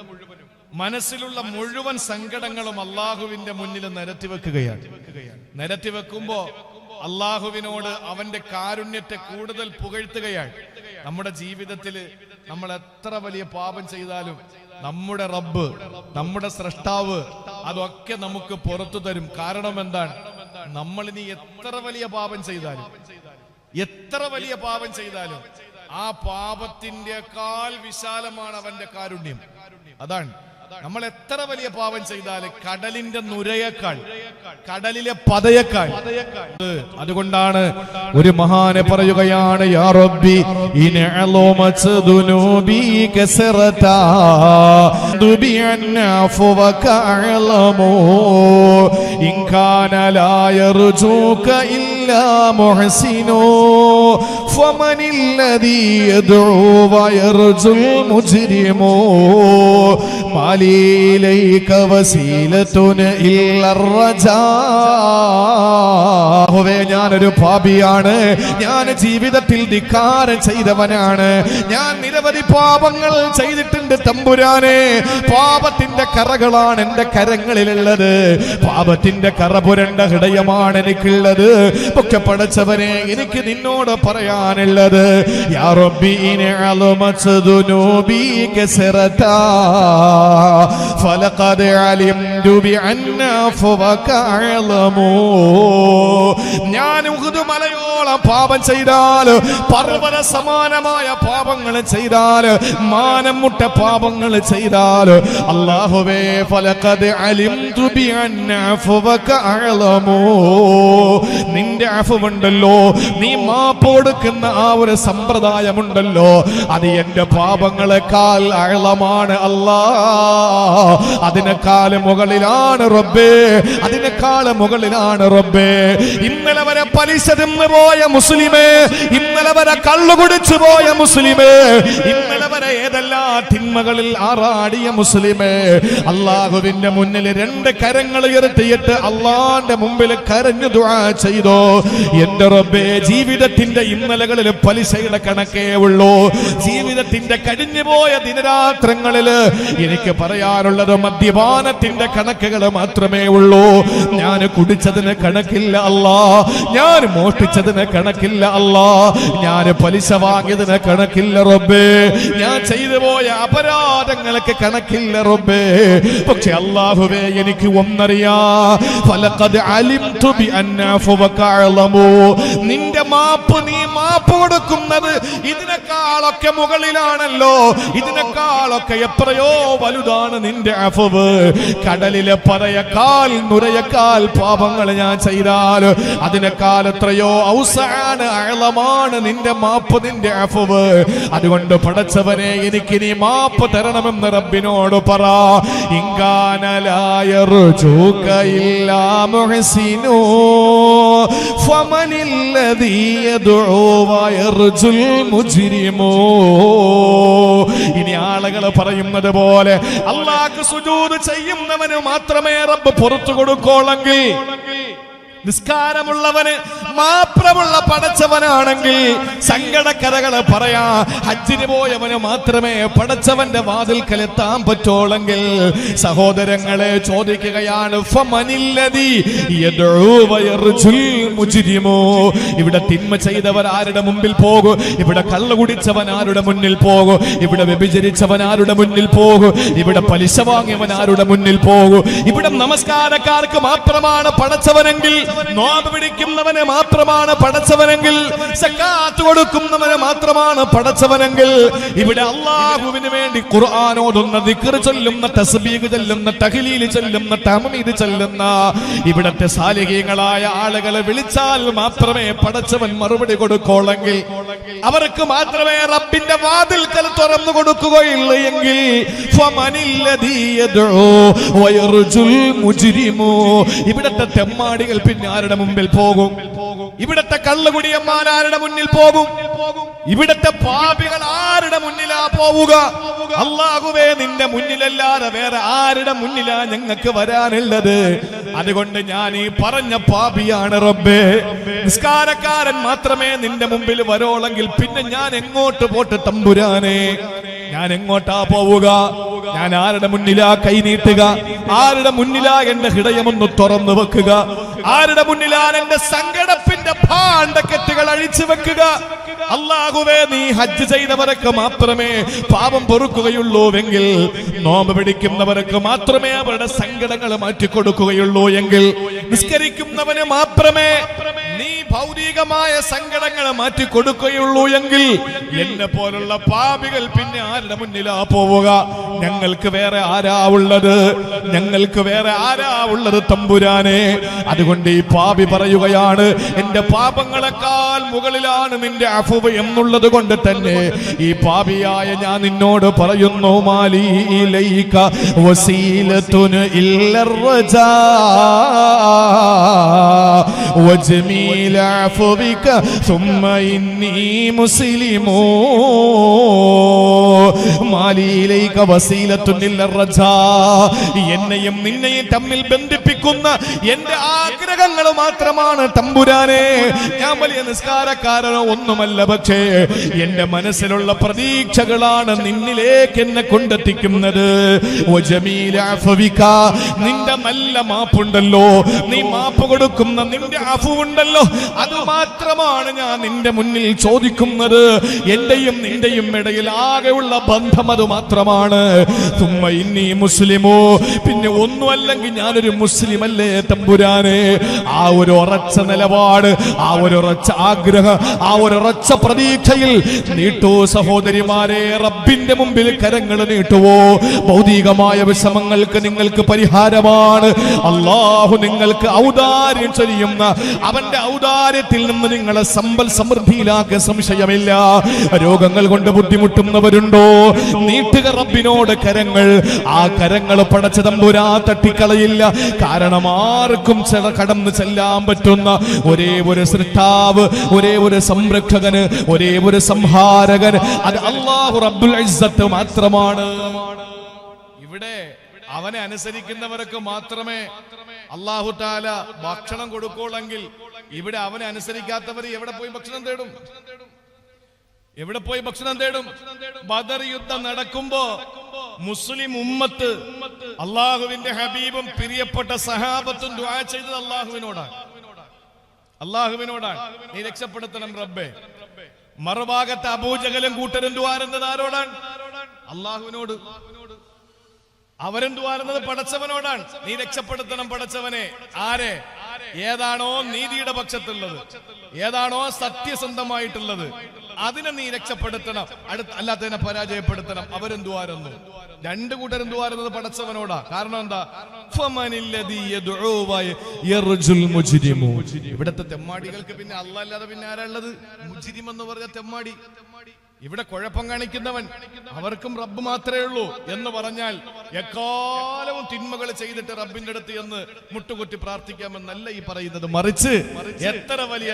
മനസ്സിലുള്ള മുഴുവൻ സങ്കടങ്ങളും അള്ളാഹുവിന്റെ മുന്നിൽ നിരത്തിവെക്കുകയാണ്. നിരത്തിവെക്കുമ്പോ അള്ളാഹുവിനോട് അവന്റെ കാരുണ്യത്തെ കൂടുതൽ പുകഴ്ത്തുകയാണ്. നമ്മുടെ ജീവിതത്തിൽ നമ്മൾ എത്ര വലിയ പാപം ചെയ്താലും നമ്മുടെ റബ്ബ്, നമ്മുടെ സ്രഷ്ടാവ് അതൊക്കെ നമുക്ക് പുറത്തു തരും. കാരണം എന്താണ്? നമ്മൾ ഇനി എത്ര വലിയ പാപം ചെയ്താലും ആ പാപത്തിന്റെക്കാൾ വിശാലമാണ് അവന്റെ കാരുണ്യം. അതാണ്, നമ്മൾ എത്ര വലിയ പാപം ചെയ്താലും കടലിന്റെ നുരയേക്കാൾ, കടലിലെ പതയേക്കാൾ. അതുകൊണ്ടാണ് ഒരു മഹാനെ പറയുകയാണ്, യാ റബ്ബി ഇനഅലുമത് ദുനൂബി കസറതാ ദുബി അൻഫുക അഅലമു ഇൻ കാന ലാ യർജൂക ഇല്ലാ മുഹ്സിനു ഫമനില്ലദീ യദ്ഉ വയർജുൽ മുജ്രിമു മാലിലൈക വസീലതുന ഇല്ലർ റജാ. ഞാനൊരു പാപിയാണ്, ഞാൻ ജീവിതത്തിൽ ധിക്കാരം ചെയ്തവനാണ്, ഞാൻ നിരവധി പാപങ്ങൾ ചെയ്തിട്ടുണ്ട് തമ്പുരാനെ. പാപത്തിന്റെ കറകളാണ് എന്റെ കരങ്ങളിലുള്ളത്, പാപത്തിന്റെ കറ പുരണ്ട ഹൃദയമാണ് എനിക്കുള്ളത്. പക്ഷെ പടച്ചവനെ, എനിക്ക് നിന്നോട് പറയാനുള്ളത്, യാ റബ്ബി ഇനഅലുമത് ദുനൂബി കസറതാ ഫലഖദ് അലിംതു ബിഅന്നാ ഫവക അഅലമു. ഞാൻ ഉഹുദ് മലയോളം പാപം ചെയ്താൽ, പർവ്വത സമാനമായ പാപങ്ങൾ ചെയ്താൽ, മാനം മുട്ട പാപങ്ങൾ ചെയ്താൽ, അല്ലാഹുവേ ഫലഖദ് അലിംതു ബിഅന്നാ ഫവക അഅലമു. നിന്റെ അഫുണ്ടല്ലോ, നീ മാപ്പ് കൊടുക്കുന്ന ആ ഒരു സമ്പ്രദായമുണ്ടല്ലോ, അത് എന്റെ പാപങ്ങളെക്കാൾ അഅലമാണ് അല്ലാ. അതിനേക്കാൾ മുകളിലാണ് റബ്ബേ, അതിനേക്കാൾ മുകളിലാണ് റബ്ബേ. ഇന്നലെ വരെ പലിശ തിന്നു പോയ മുസ്ലിമേ, ഇന്നലെ വരെ കള്ളു കുടിച്ചു പോയ മുസ്ലിമേ, ഇന്നലെ വരെ ഏതെല്ലാം തിന്മകളിൽ ആറാടിയ മുസ്ലിമേ, അല്ലാഹുവിന്റെ മുന്നിൽ രണ്ട് കരങ്ങൾ ഉയർത്തിയിട്ട് അള്ളാന്റെ മുമ്പിൽ കരഞ്ഞു ദുആ ചെയ്തോ. എന്റെ റബ്ബേ, ജീവിതത്തിന്റെ ഇന്നലകളിൽ പലിശയുടെ കണക്കേ ഉള്ളൂ, ജീവിതത്തിന്റെ കഴിഞ്ഞുപോയ ദിനരാത്രങ്ങളിൽ എനിക്ക് പറയാനുള്ളത് മദ്യപാനത്തിന്റെ കണക്കുകൾ മാത്രമേ ഉള്ളൂ. ഞാൻ കുടിച്ചതിന് കണക്കില്ല അല്ലാ, ഞാൻ മോഷ്ടിച്ചതിന് കണക്കില്ല അല്ലാ, ഞാൻ പലിശ വാങ്ങിയതിന് കണക്കില്ല റബ്ബേ, ഞാൻ ചെയ്തു പോയ അപരാധങ്ങൾക്ക് കണക്കില്ല റബ്ബേ. പക്ഷെ അല്ലാഹുവേ, എനിക്ക് ഒന്നറിയാം, ഫലഖദ് അലിംതു ബിഅന്നാ ഫവക അഅലമു. നിന്റെ മാപ്പ്, നീ മാപ്പ് കൊടുക്കുന്നത് ഇതിനേക്കാളൊക്കെ മുകളിലാണല്ലോ, ഇതിനേക്കാളൊക്കെ എത്രയോ വലുതാണ് നിന്റെ അഫവ്. കടലിലെ പതയേക്കാൾ നുരയേക്കാൾ പാപങ്ങൾ ഞാൻ ചെയ്താൽ അതിനേക്കാൾ എത്രയോ ഔസാണ്, അഅലമാണ് നിന്റെ മാപ്പ്, നിന്റെ അഫവ്. അതുകൊണ്ട് പടച്ചവനെ, എനിക്ക് നീ മാപ്പ് തരണമെന്ന് റബ്ബിനോട് പറ. ഇൻകാന ലാ യർജൂക ഇല്ലാ മുഹ്സിനു ഫമനില്ലദീ യദ്ഉ വയർജുൽ മുജ്രിമു. ഇനി ആളുകൾ പറയുന്നത് പോലെ അല്ലാഹുക്ക് സുജൂദ് ചെയ്യുന്നവന് മാത്രമേ റബ്ബ് പുറത്തു കൊടുക്കോളെങ്കിൽ, നിസ്കാരമുള്ളവന് മാത്രമുള്ള പടച്ചവനാണെങ്കിൽ സങ്കടക്കഥകള് പറയാ, ഹജ്ജിന് പോയവന് മാത്രമേ പടച്ചവന്റെ വാതിൽക്കലെത്താൻ പറ്റോളെങ്കിൽ, സഹോദരങ്ങളെ ചോദിക്കുകയാണ്, ഫമനില്ലദീ യദ്ഉ വയർജുൽ മുജ്രിമു. ഇവിടെ തിന്മ ചെയ്തവർ ആരുടെ മുമ്പിൽ പോകും? ഇവിടെ കള്ളു കുടിച്ചവൻ ആരുടെ മുന്നിൽ പോകും? ഇവിടെ വ്യഭിചരിച്ചവൻ ആരുടെ മുന്നിൽ പോകും? ഇവിടെ പലിശ വാങ്ങിയവൻ ആരുടെ മുന്നിൽ പോകും? ഇവിടെ നമസ്കാരക്കാർക്ക് മാത്രമാണ് പടച്ചവനെങ്കിൽ, നോമ്പ് പിടിക്കുന്നവന് മാത്രമാണ് പടച്ചവനെങ്കിൽ, സക്കാത്ത് കൊടുക്കുന്നവന് മാത്രമാണ് പടച്ചവനെങ്കിൽ, ഇവിടെ അല്ലാഹുവിന് വേണ്ടി ഖുർആൻ ഓതുന്ന, ദിക്ർ ചൊല്ലുന്ന, തസ്ബീഹ് ചൊല്ലുന്ന, തഹ്ലീൽ ചൊല്ലുന്ന, തഹ്മീദ് ചൊല്ലുന്ന ഇവിടത്തെ സാലിഹീങ്ങളായ ആളുകളെ വിളിച്ചാൽ മാത്രമേ പടച്ചവൻ മറുപടി കൊടുക്കോളെങ്കിൽ, അവർക്ക് മാത്രമേ റബ്ബിന്റെ വാതിൽക്കൽ തുറന്നു കൊടുക്കുകയുള്ളൂ എങ്കിൽ, ഫമനില്ലദീ യദ്ഉ വയർജുൽ മുജ്രിമു. ഇവിടത്തെ തെമ്മാടികൾ പിന്നെ ആരുടെ മുമ്പിൽ പോകും? ഇവിടത്തെ കള്ളുകുടിയന്മാർ ആരുടെ മുന്നിൽ പോകും? ഇവിടത്തെ പാപികൾ ആരുടെ മുന്നിലാ പോവുക? അല്ലാഹുവേ, നിന്റെ മുന്നിലല്ലാതെ വേറെ ആരുടെ മുന്നിലാ ഞങ്ങൾക്ക് വരാനുള്ളത്? അതുകൊണ്ട് ഞാൻ ഈ പറഞ്ഞ പാപിയാണ് റബ്ബേ. നിസ്കാരക്കാരൻ മാത്രമേ നിന്റെ മുമ്പിൽ വരോളെങ്കിൽ പിന്നെ ഞാൻ എങ്ങോട്ട് പോട്ട് തമ്പുരാനെ? ഞാൻ എങ്ങോട്ടാ പോവുക? ഞാൻ ആരുടെ മുന്നിലാ കൈനീട്ടുക? ആരുടെ മുന്നിലാ എന്റെ ഹൃദയമൊന്ന് തുറന്നു വെക്കുക? ആരുടെ മുന്നിലാണ് എന്റെ സങ്കടത്തിന്റെ ഭാണ്ഡക്കെട്ടുകൾ അഴിച്ചു വെക്കുക? അല്ലാഹുവേ, നീ ഹജ്ജ് ചെയ്തവർക്ക് മാത്രമേ പാപം പൊറുക്കുകയുള്ളൂവെങ്കിൽ, നോമ്പ് പിടിക്കുന്നവർക്ക് മാത്രമേ അവരുടെ സങ്കടങ്ങൾ മാറ്റിക്കൊടുക്കുകയുള്ളൂ എങ്കിൽ, നിസ്കരിക്കുന്നവന് മാത്രമേ നീ ഭൗതികമായ സങ്കടങ്ങൾ മാറ്റിക്കൊടുക്കുകയുള്ളൂ എങ്കിൽ, എന്നെ പോലുള്ള പാപികൾ പിന്നെ ആരുടെ മുന്നിലാ പോവുക? ഞങ്ങൾക്ക് വേറെ ആരാ ഉള്ളത്? ഞങ്ങൾക്ക് വേറെ ആരാ ഉള്ളത് തമ്പുരാനെ? അതുകൊണ്ട് ഈ പാപി പറയുകയാണ്, എന്റെ പാപങ്ങളെക്കാൾ മുകളിലാണ് നിന്റെ അഫ്വ് എന്നുള്ളത് കൊണ്ട് തന്നെ ഈ പാപിയായ ഞാൻ നിന്നോട് പറയുന്നു, മാലി ഇലൈക വസീലത്തുൻ ഇല്ലർ റജാ വജമീല അഫ്വിക സുമ്മ ഇന്നി മുസ്ലിമൂ. മാലി ഇലൈക വസീലത്തുൻ ഇല്ലർ റജാ, എന്നെയും നിന്നെയും തമ്മിൽ ബന്ധിപ്പിക്കുന്ന എന്റെ ആഗ്രഹങ്ങൾ മാത്രമാണ് തമ്പുരാനെ. ഞാൻ വലിയ നിസ്കാരക്കാരനോ ഒന്നുമല്ല, പക്ഷേ എന്റെ മനസ്സിലുള്ള പ്രതീക്ഷകളാണ് നിന്നിലേക്ക് എന്നെ കൊണ്ടെത്തിക്കുന്നത്. നിന്റെ നല്ല മാപ്പുണ്ടല്ലോ, നീ മാപ്പ് കൊടുക്കുന്ന നിന്റെ അഫുണ്ടല്ലോ, അത് മാത്രമാണ് ഞാൻ നിന്റെ മുന്നിൽ ചോദിക്കുന്നത്. എന്റെയും നിന്റെയും ഇടയിൽ ആകെയുള്ള ബന്ധം അത് മാത്രമാണ്. തുമ്മ ഇന്നി മുസ്ലിമോ, പിന്നെ ഒന്നുമല്ലെങ്കിൽ ഞാനൊരു മുസ്ലിം അല്ലേ തമ്പുരാനെ? ആ ഒരു ഉറച്ച നിലപാട്, ആ ഒരു ഉറച്ച ആഗ്രഹം, ആ ഒരു ഉറച്ച പ്രതീക്ഷയിൽ നീട്ടൂ സഹോദരിമാരെ. റബ്ബിന്റെ മുമ്പിൽ കരങ്ങൾ നീട്ടുവോ? ഭൗതികമായ വിഷമങ്ങൾക്ക് നിങ്ങൾക്ക് പരിഹാരമാണ് അല്ലാഹു നിങ്ങൾക്ക് ഔദാര്യം ചൊരിയുന്ന അവന്റെ ഔദാര്യത്തിൽ നിന്ന് നിങ്ങളെ സമ്പൽ സമൃദ്ധിയിലാക്കിയ സംശയമില്ല. രോഗങ്ങൾ കൊണ്ട് ബുദ്ധിമുട്ടുന്നവരുണ്ടോ? നീട്ടുക റബ്ബിനോട് കരങ്ങൾ. ആ കരങ്ങൾ പടച്ച തമ്പുരാ തട്ടിക്കളയില്ല. കാരണം ആർക്കും കടന്നു ചെല്ലാൻ പറ്റുന്ന ഒരേ ഒരു സൃഷ്ടാവ്, ഒരേ ഒരു സംരക്ഷകന്, ഒരേ ഒരു സംഹാരകൻ, അത് അല്ലാഹു റബ്ബുൽ ഇസ്സത്ത് മാത്രമാണ്. ഇവിടെ അവനെ അനുസരിക്കുന്നവർക്ക് മാത്രമേ അല്ലാഹു തആല ഭക്ഷണം കൊടുക്കുള്ളെങ്കിൽ, ഇവിടെ അവനെ അനുസരിക്കാത്തവർ എവിടെ പോയി ഭക്ഷണം തേടും? എവിടെ പോയി ഭക്ഷണം തേടും? ബദർ യുദ്ധം നടക്കുമ്പോ മുസ്ലിം ഉമ്മത്ത് അള്ളാഹുവിന്റെ ഹബീബും പ്രിയപ്പെട്ട സഹാബത്തും ദുആ ചെയ്തത് അള്ളാഹുവിനോടാണ്, നീ രക്ഷപ്പെടുത്തണം റബ്ബേ. മറുഭാഗത്ത് അബൂജഹലും കൂട്ടരും ദുആ ചെയ്യുന്നത് ആരോടാണ്? അള്ളാഹുവിനോട്. അവരും ദുആ ചെയ്യുന്നത് പടച്ചവനോടാണ്, നീ രക്ഷപ്പെടുത്തണം പടച്ചവനെ. ആരെ? ഏതാണോ നീതിയുടെ പക്ഷത്തുള്ളത്, ഏതാണോ സത്യസന്ധമായിട്ടുള്ളത്, അതിനെ നീ രക്ഷപ്പെടുത്തണം, അല്ലാത്തതിനെ പരാജയപ്പെടുത്തണം. അവരും ദുആ ചെയ്യുന്നു. രണ്ടു കൂട്ടരും ദുആ ചെയ്യുന്നത് പടച്ചവനോടാ. കാരണം എന്താ? ഇവിടത്തെ തെമ്മാടികൾക്ക് പിന്നെ അല്ലാഹ് അല്ലാതെ പിന്നെ ആരാ ഉള്ളത്? മുജ്രിം എന്ന് പറഞ്ഞ തെമ്മാടി. ഇവിടെ കുഴപ്പം കാണിക്കുന്നവൻ, അവർക്കും റബ്ബ് മാത്രമേ ഉള്ളൂ എന്ന് പറഞ്ഞാൽ എക്കാലവും തിന്മകൾ ചെയ്തിട്ട് റബ്ബിന്റെ അടുത്ത് എന്ന് മുട്ടുകുത്തി പ്രാർത്ഥിക്കാമെന്നല്ല ഈ പറയുന്നത്. മറിച്ച് എത്ര വലിയ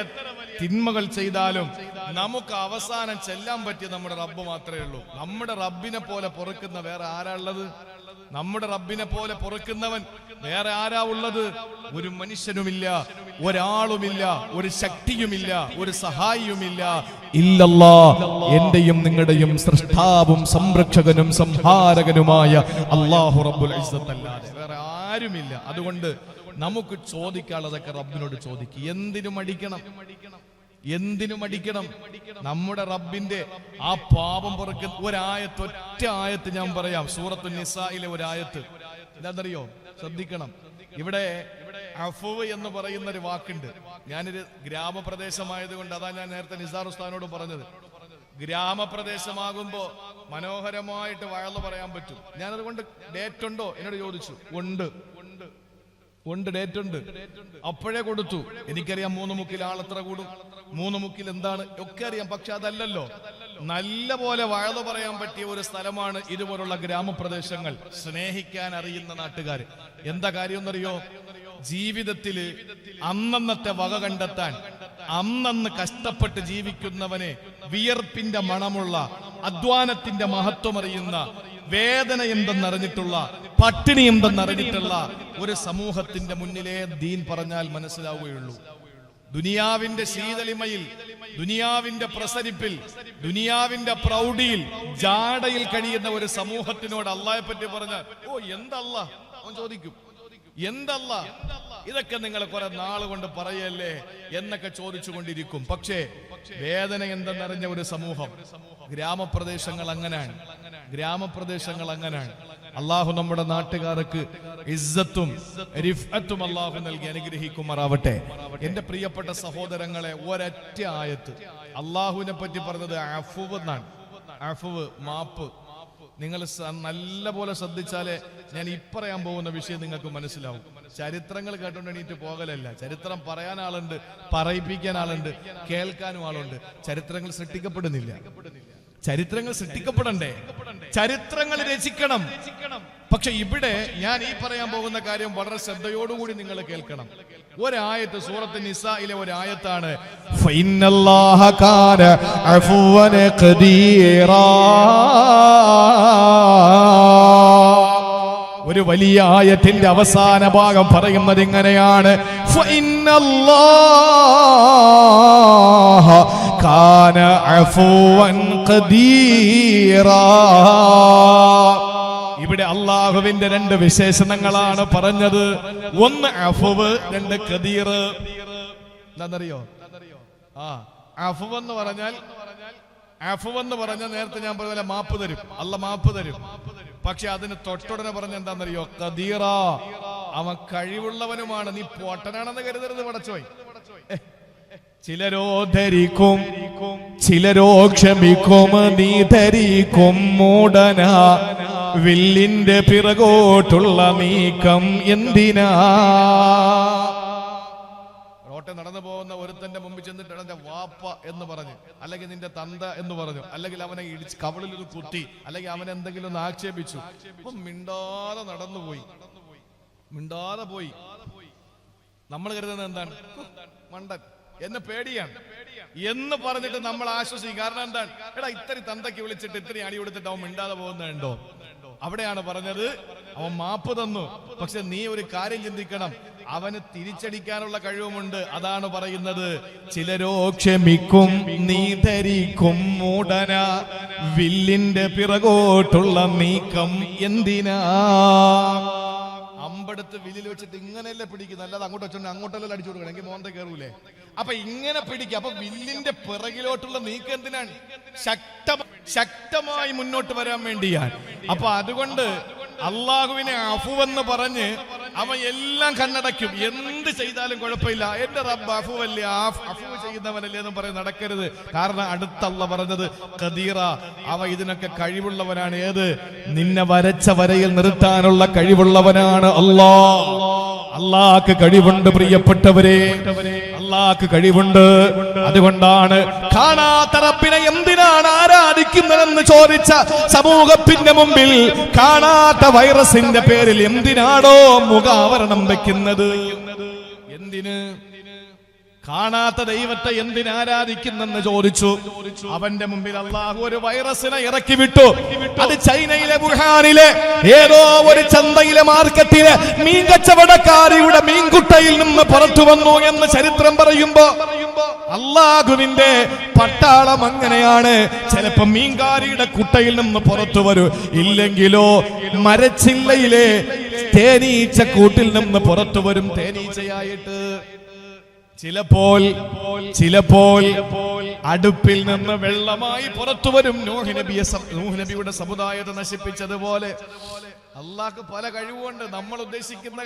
തിന്മകൾ ചെയ്താലും നമുക്ക് അവസാനം ചെല്ലാൻ പറ്റിയ നമ്മുടെ റബ്ബ് മാത്രമേ ഉള്ളൂ. നമ്മുടെ റബ്ബിനെ പോലെ പൊറുക്കുന്ന വേറെ ആരാ ഉള്ളത്? നമ്മുടെ റബ്ബിനെ പോലെ പൊറുക്കുന്നവൻ വേറെ ആരാ ഉള്ളത്? ഒരു മനുഷ്യനുമില്ല, ഒരാളുമില്ല, ഒരു ശക്തിയുമില്ല, ഒരു സഹായിയുമില്ല. ഇല്ലല്ലാഹ്, എന്റെയും നിങ്ങളുടെയും സൃഷ്ടാവും സംരക്ഷകനും സംഹാരകനുമായ അല്ലാഹു റബ്ബുൽ ഇസ്സത്ത് അല്ലാതെ വേറെ ആരുമില്ല. അതുകൊണ്ട് നമുക്ക് ചോദിക്കാനുള്ളതൊക്കെ റബ്ബിനോട് ചോദിക്കുക. എന്തിനും അടിക്കണം. നമ്മുടെ റബ്ബിന്റെ ആ പാപം പൊറുക്കുന്ന ഒരായത്ത്, ഒറ്റ ആയത്ത് ഞാൻ പറയാം. സൂറത്തുൻ നിസായിലെ ഒരായത്ത്. എന്താണെന്നറിയോ? ശ്രദ്ധിക്കണം. ഇവിടെ അഫ്വ് എന്ന് പറയുന്ന ഒരു വാക്കുണ്ട്. ഞാനൊരു ഗ്രാമപ്രദേശമായതുകൊണ്ട് അതാ ഞാൻ നേരത്തെ നിസാർ ഉസ്താദിനോട് പറഞ്ഞത്. ഗ്രാമപ്രദേശമാകുമ്പോ മനോഹരമായിട്ട് വഴല് പറയാൻ പറ്റും. ഞാനതുകൊണ്ട് ഡേറ്റ് ഉണ്ടോ എന്നോട് ചോദിച്ചു. ഉണ്ട്, ഡേറ്റ് ഉണ്ട്. അപ്പോഴേ കൊടുത്തു. എനിക്കറിയാം 3 മുക്കിൽ ആളെത്ര കൂടും, 3 മുക്കിൽ എന്താണ് ഒക്കെ അറിയാം. പക്ഷെ അതല്ലല്ലോ, നല്ല പോലെ വഴല് പറയാൻ പറ്റിയ ഒരു സ്ഥലമാണ് ഇതുപോലുള്ള ഗ്രാമപ്രദേശങ്ങൾ. സ്നേഹിക്കാൻ അറിയുന്ന നാട്ടുകാർ. എന്താ കാര്യം എന്നറിയോ? ജീവിതത്തില് അന്നന്നത്തെ വക കണ്ടെത്താൻ, അന്നന്ന് കഷ്ടപ്പെട്ട് ജീവിക്കുന്നവനെ, വിയർപ്പിന്റെ മണമുള്ള, അധ്വാനത്തിന്റെ മഹത്വം അറിയുന്ന, വേദന എന്തെന്നറിഞ്ഞിട്ടുള്ള, പട്ടിണി എന്തെന്നറിഞ്ഞിട്ടുള്ള ഒരു സമൂഹത്തിന്റെ മുന്നിലേ ദീൻ പറഞ്ഞാൽ മനസ്സിലാവുകയുള്ളൂ. ദുനിയാവിന്റെ ശീതളിമയിൽ, ദുനിയാവിന്റെ പ്രസരിപ്പിൽ, ദുനിയാവിന്റെ പ്രൗഢിയിൽ, ജാടയിൽ കഴിയുന്ന ഒരു സമൂഹത്തിനോട് അള്ളാഹെ പറ്റി പറഞ്ഞാൽ ഓ എന്തല്ല അവൻ ചോദിക്കും, എന്തല്ല ഇതൊക്കെ നിങ്ങൾ കുറെ നാള് കൊണ്ട് പറയല്ലേ എന്നൊക്കെ ചോദിച്ചു കൊണ്ടിരിക്കും. പക്ഷേ വേദന എന്തെന്നറിഞ്ഞ ഒരു സമൂഹം. ഗ്രാമപ്രദേശങ്ങൾ അങ്ങനെയാണ്, ഗ്രാമപ്രദേശങ്ങൾ അങ്ങനെയാണ്. അള്ളാഹു നമ്മുടെ നാട്ടുകാർക്ക് ഇസ്സത്തും റിഫഅത്തും അള്ളാഹു നൽകി അനുഗ്രഹിക്കുമാറാവട്ടെ. എന്റെ പ്രിയപ്പെട്ട സഹോദരങ്ങളെ, ഒരൊറ്റ ആയത്ത് അള്ളാഹുവിനെ പറ്റി പറഞ്ഞത് അഫ്വ് എന്നാണ്. അഫ്വ്, മാപ്പ്. നിങ്ങൾ നല്ല പോലെ ശ്രദ്ധിച്ചാലേ ഞാൻ പറയാൻ പോകുന്ന വിഷയം നിങ്ങൾക്ക് മനസ്സിലാവും. ചരിത്രങ്ങൾ കേട്ടോണ്ട് എണീറ്റ് പോകലല്ല. ചരിത്രം പറയാൻ ആളുണ്ട്, പറയിപ്പിക്കാൻ ആളുണ്ട്, കേൾക്കാനും ആളുണ്ട്. ചരിത്രങ്ങൾ സൃഷ്ടിക്കപ്പെടുന്നില്ല. ചരിത്രങ്ങൾ സൃഷ്ടിക്കപ്പെടണ്ടേ? ചരിത്രങ്ങൾ രചിക്കണം. പക്ഷെ ഇവിടെ ഞാൻ പറയാൻ പോകുന്ന കാര്യം വളരെ ശ്രദ്ധയോടുകൂടി നിങ്ങൾ കേൾക്കണം. ഒരായത്ത് സൂറത്ത് നിസായിലെ ഒരായത്താണ്. ഫഇന്നല്ലാഹ കാന അഫ്വൻ ഖദീറാ. ഒരു വലിയ ആയത്തിന്റെ അവസാന ഭാഗം പറയുന്നത് ഇങ്ങനെയാണ്. ഫഇന്നല്ലാഹ കാന അഫ്വൻ ഖദീറാ. ഇവിടെ അള്ളാഹുവിന്റെ രണ്ട് വിശേഷണങ്ങളാണ് പറഞ്ഞത്. ഒന്ന് അഫ്വ്, രണ്ട് ഖദീർ. എന്താണെന്നറിയോ? അഫ്വ് എന്ന് പറഞ്ഞാൽ നേരത്തെ ഞാൻ പറഞ്ഞ മാപ്പ് തരും, അല്ല മാപ്പ് തരും. പക്ഷെ അതിന് തൊട്ടുടനെ പറഞ്ഞ എന്താണെന്നറിയോ? ഖദീറ, അവൻ കഴിവുള്ളവനുമാണ്. നീ പൊട്ടനാണെന്ന് കരുതരുത് പടച്ചോയ്. ചിലരോ ധരിക്കും, ചിലരോ ക്ഷമിക്കും, നീ ധരിക്കും മൂടന. വില്ലിന്റെ പിറകോട്ടുള്ള നീക്കം എന്തിനാ? റോട്ടെ നടന്നു പോകുന്ന ഒരുത്തന്റെ മുമ്പിൽ ചെന്നിട്ട് എന്റെ വാപ്പ എന്ന് പറഞ്ഞു, അല്ലെങ്കിൽ നിന്റെ തന്ത എന്ന് പറഞ്ഞു, അല്ലെങ്കിൽ അവനെ ഇടിച്ച് കവളിൽ ഒരു കുത്തി, അല്ലെങ്കിൽ അവനെ എന്തെങ്കിലും ഒന്ന് ആക്ഷേപിച്ചു. അപ്പൊ മിണ്ടാതെ നടന്നുപോയി, മിണ്ടാതെ പോയി. നമ്മൾ കരുതുന്നത് എന്താണ്? മണ്ടൻ, എന്നെ പേടിയാണ് എന്ന് പറഞ്ഞിട്ട് നമ്മൾ ആശ്വസിക്കും. കാരണം എന്താണ്? എടാ ഇത്തിരി തന്തയ്ക്ക് വിളിച്ചിട്ട് ഇത്തിരി അടി കൊടുത്തിട്ട് അവൻ മിണ്ടാതെ പോകുന്നുണ്ടോ? അവിടെയാണ് പറഞ്ഞത് അവൻ മാപ്പ് തന്നു. പക്ഷെ നീ ഒരു കാര്യം ചിന്തിക്കണം, അവന് തിരിച്ചടിക്കാനുള്ള കഴിവുമുണ്ട്. അതാണ് പറയുന്നത്, ചിലരോ ക്ഷമിക്കും, നീ ധരിക്കും മൂടന. വില്ലിന്റെ പിറകോട്ടുള്ള നീക്കം എന്തിനാ? അമ്പെടുത്ത് വില്ലിൽ വെച്ചിട്ട് ഇങ്ങനെയല്ലേ പിടിക്കുന്നത്, അല്ലാതെ അങ്ങോട്ട് വെച്ചോണ്ട് അങ്ങോട്ടല്ലേ അടിച്ചു കൊടുക്കണം, എങ്കിൽ മോന്ത കയറൂലേ? അപ്പൊ ഇങ്ങനെ പിടിക്കുക. അപ്പൊ വില്ലിന്റെ പിറകിലോട്ടുള്ള നീക്കം എന്തിനാണ്? ശക്തമായി മുന്നോട്ട് വരാൻ വേണ്ടിയാണ്. അപ്പൊ അതുകൊണ്ട് അള്ളാഹുവിനെ അഫുവെന്ന് പറഞ്ഞ് അവൻ എല്ലാം കണ്ണടയ്ക്കും. എന്ത് ചെയ്താലും കുഴപ്പമില്ല, എന്റെ റബ്ബ് അഫുവല്ലേ, അഫുവ് ചെയ്യുന്നവനല്ലേ എന്ന് പറഞ്ഞ് നടക്കരുത്. കാരണം അടുത്തല്ല പറഞ്ഞത് ഖദീറ, അവ ഇതിനൊക്കെ കഴിവുള്ളവനാണ്. ഏത്? നിന്നെ വരച്ച വരയിൽ നിർത്താനുള്ള കഴിവുള്ളവനാണ് അല്ലാഹ്. അല്ലാഹ്ക്ക് കഴിവുണ്ട് പ്രിയപ്പെട്ടവരെ, അല്ലാഹ്ക്ക് കഴിവുണ്ട്. അതുകൊണ്ടാണ് കാണാത്ത റബ്ബിനെ എന്തിനാണ് ആരാധിക്കുന്നതെന്ന് ചോദിച്ച സമൂഹത്തിന്റെ മുമ്പിൽ കാണാത്ത വൈറസിന്റെ പേരിൽ എന്തിനാണോ മുഖാവരണം വെക്കുന്നത്? എന്തിന്? കാണാത്ത ദൈവത്തെ എന്തിനാരാധിക്കുന്നെന്ന് ചോദിച്ചു. അവന്റെ മുമ്പിൽ അള്ളാഹു ഒരു വൈറസിനെ ഇറക്കി വിട്ടു. അത് ചൈനയിലെ വുഹാനിലെ ഏതോ ഒരു ചന്തയിലെ മാർക്കറ്റിലെ മീൻ കച്ചവടക്കാരിയുടെ മീൻകുട്ടയിൽ നിന്ന് പുറത്തു വന്നു എന്ന് ചരിത്രം പറയുമ്പോ അള്ളാഹുവിന്റെ പട്ടാളം അങ്ങനെയാണ്. ചിലപ്പോ മീൻകാരിയുടെ കുട്ടയിൽ നിന്ന് പുറത്തു വരൂ, ഇല്ലെങ്കിലോ മരച്ചില്ലയിലെ തേനീച്ച കൂട്ടിൽ നിന്ന് പുറത്തു വരും തേനീച്ചയായിട്ട്. ചിലപ്പോൾ അടുപ്പിൽ നിന്ന് വെള്ളമായി പുറത്തു വരും. നൂഹ് നബിയുടെ സമുദായത്തെ നശിപ്പിച്ചതുപോലെ അള്ളാഹ്ക്ക് പല കഴിവുണ്ട്. നമ്മൾ ഉദ്ദേശിക്കുന്ന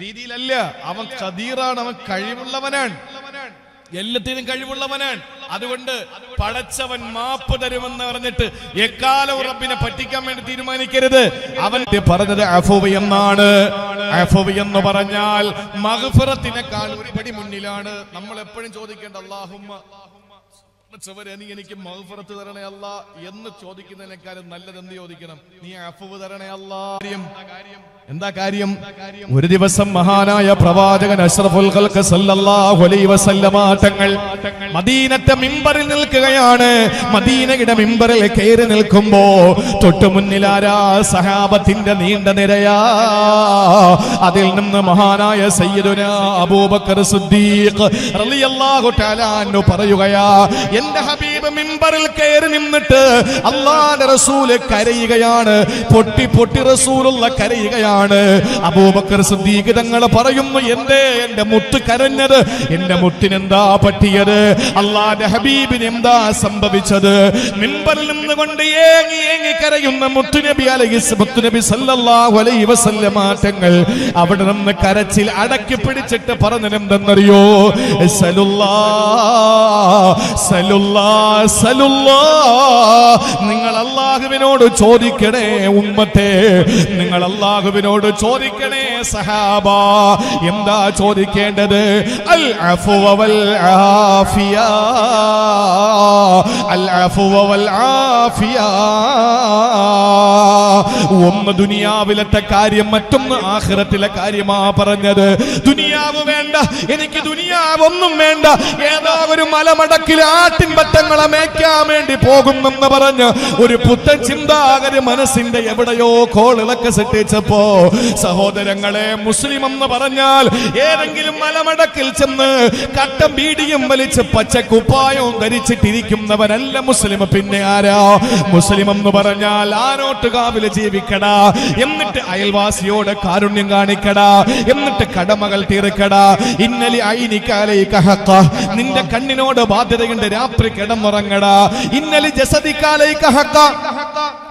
രീതിയിലല്ല. അവൻ ഖദീറാണ്, അവൻ കഴിവുള്ളവനാണ്, എല്ലാത്തിനും കഴിവുള്ളവനാണ്. അതുകൊണ്ട് പടച്ചവൻ മാപ്പ് തരുമെന്ന് പറഞ്ഞിട്ട് എക്കാലവും റബ്ബിനെ പറ്റിക്കാൻ വേണ്ടി തീരുമാനിക്കരുത്. അവൻ പറഞ്ഞത് അഫ്വ് എന്നാണ്. അഫ്വ് എന്ന് പറഞ്ഞാൽ മഗ്ഫിറത്തിനേക്കാൾ ഒരുപടി മുന്നിലാണ്. നമ്മൾ എപ്പോഴും ചോദിക്കേണ്ട അല്ലാഹുമ്മ ചുവരെ നീ എനിക്ക് മഗ്ഫിറത്ത് തരണേ അല്ലാ എന്ന് ചോദിക്കുന്നതിനേക്കാളും നല്ലത് എന്ത് ചോദിക്കണം? നീ അഫ്വ് തരണേ അല്ലാ. എന്താ കാര്യം? ഒരു ദിവസം മഹാനായ പ്രവാചകൻ അഷ്റഫുൽ ഖൽഖ് സല്ലല്ലാഹു അലൈഹി വസല്ലമ തങ്ങൾ മദീനത്തെ മിമ്പറിൽ നിൽക്കുകയാണ്. മദീനയുടെ മിമ്പറിൽ കയറി നിൽക്കുമ്പോ തൊട്ടു മുന്നിലാരാ? സഹാബത്തിന്റെ നീണ്ട നിരയാ. അതിൽ നിന്ന് മഹാനായ സയ്യിദുനാ അബൂബക്കർ സിദ്ദീഖ് റളിയല്ലാഹു തആല അൻഹു പറയുകയാ, എന്റെ ഹബീബ് മിമ്പറിൽ കയറി നിന്നിട്ട് അല്ലാഹുവിന്റെ റസൂൽ കരയുകയാണ്. പൊട്ടി പൊട്ടി റസൂലുള്ള കരയുകയാണ്. അബൂബക്കർ സിദ്ദീഖ് തങ്ങൾ പറയുന്നു, എന്റെ മുത്ത് കരഞ്ഞത്? എന്റെ മുത്തിനെന്താ പറ്റിയത്? അല്ലാഹുവിന്റെ ഹബീബിന് എന്താ സംഭവിച്ചത്? മിമ്പറിൽ നിന്നുകൊണ്ട് ഏങ്ങി ഏങ്ങി കരയുന്ന മുത്തുനബി സല്ലല്ലാഹു അലൈഹി വസല്ലമ തങ്ങൾ അവിടെ നിന്ന് കരച്ചിൽ അടക്കി പിടിച്ചിട്ട് പറഞ്ഞതെന്തെന്നറിയോ? നിങ്ങൾ അല്ലാഹുവിനോട് ചോദിക്കണേ ഉമ്മത്തെ, നിങ്ങൾ അല്ലാഹുവിനോട് ചോദിക്കണേ സഹാബ. എന്താ ചോദിക്കേണ്ടത്? അൽ അഫ്വ വൽ ആഫിയ, അൽ അഫ്വ വൽ ആഫിയ. ഒന്ന് ദുനിയാവിലത്തെ കാര്യം, മറ്റൊന്ന് ആഖിറത്തിലെ കാര്യമാ പറഞ്ഞത്. ദുനിയാവ് വേണ്ട, എനിക്ക് ദുനിയാവൊന്നും വേണ്ട. ഏതാ ഒരു മലമടക്കിൽ ആട്ടിൻ പറ്റങ്ങളെ മേയ്ക്കാൻ വേണ്ടി പോകുമെന്ന് പറഞ്ഞ് ഒരു പുത്തൻ ചിന്താഗതി മനസ്സിന്റെ എവിടെയോ കോളിളക്ക സൃഷ്ടിച്ചപ്പോ, സഹോദരങ്ങളെ, മുസ്ലിം എന്ന് പറഞ്ഞാൽ ഏതെങ്കിലും മലമടക്കിൽ ചെന്ന് കട്ടം ബീഡിയും വലിച്ച് പച്ചക്കുപ്പായവും ധരിച്ചിട്ടിരിക്കുന്നവനല്ല മുസ്ലിം. പിന്നെ ആരാ മുസ്ലിം എന്ന് പറഞ്ഞാൽ? ആനോട്ടുകാവില് ജീവിക്കടാ, എന്നിട്ട് അയൽവാസിയോട് കാരുണ്യം കാണിക്കടാ, എന്നിട്ട് കടമകൾ തീർക്കടാ. ഇന്നലി ഐനികലൈക ഹഖ, നിന്റെ കണ്ണിനോട് ബാധ്യതയുണ്ട്, രാത്രി കിടന്നുറങ്ങടാ. ഇന്നലി ജസദികലൈക ഹഖ,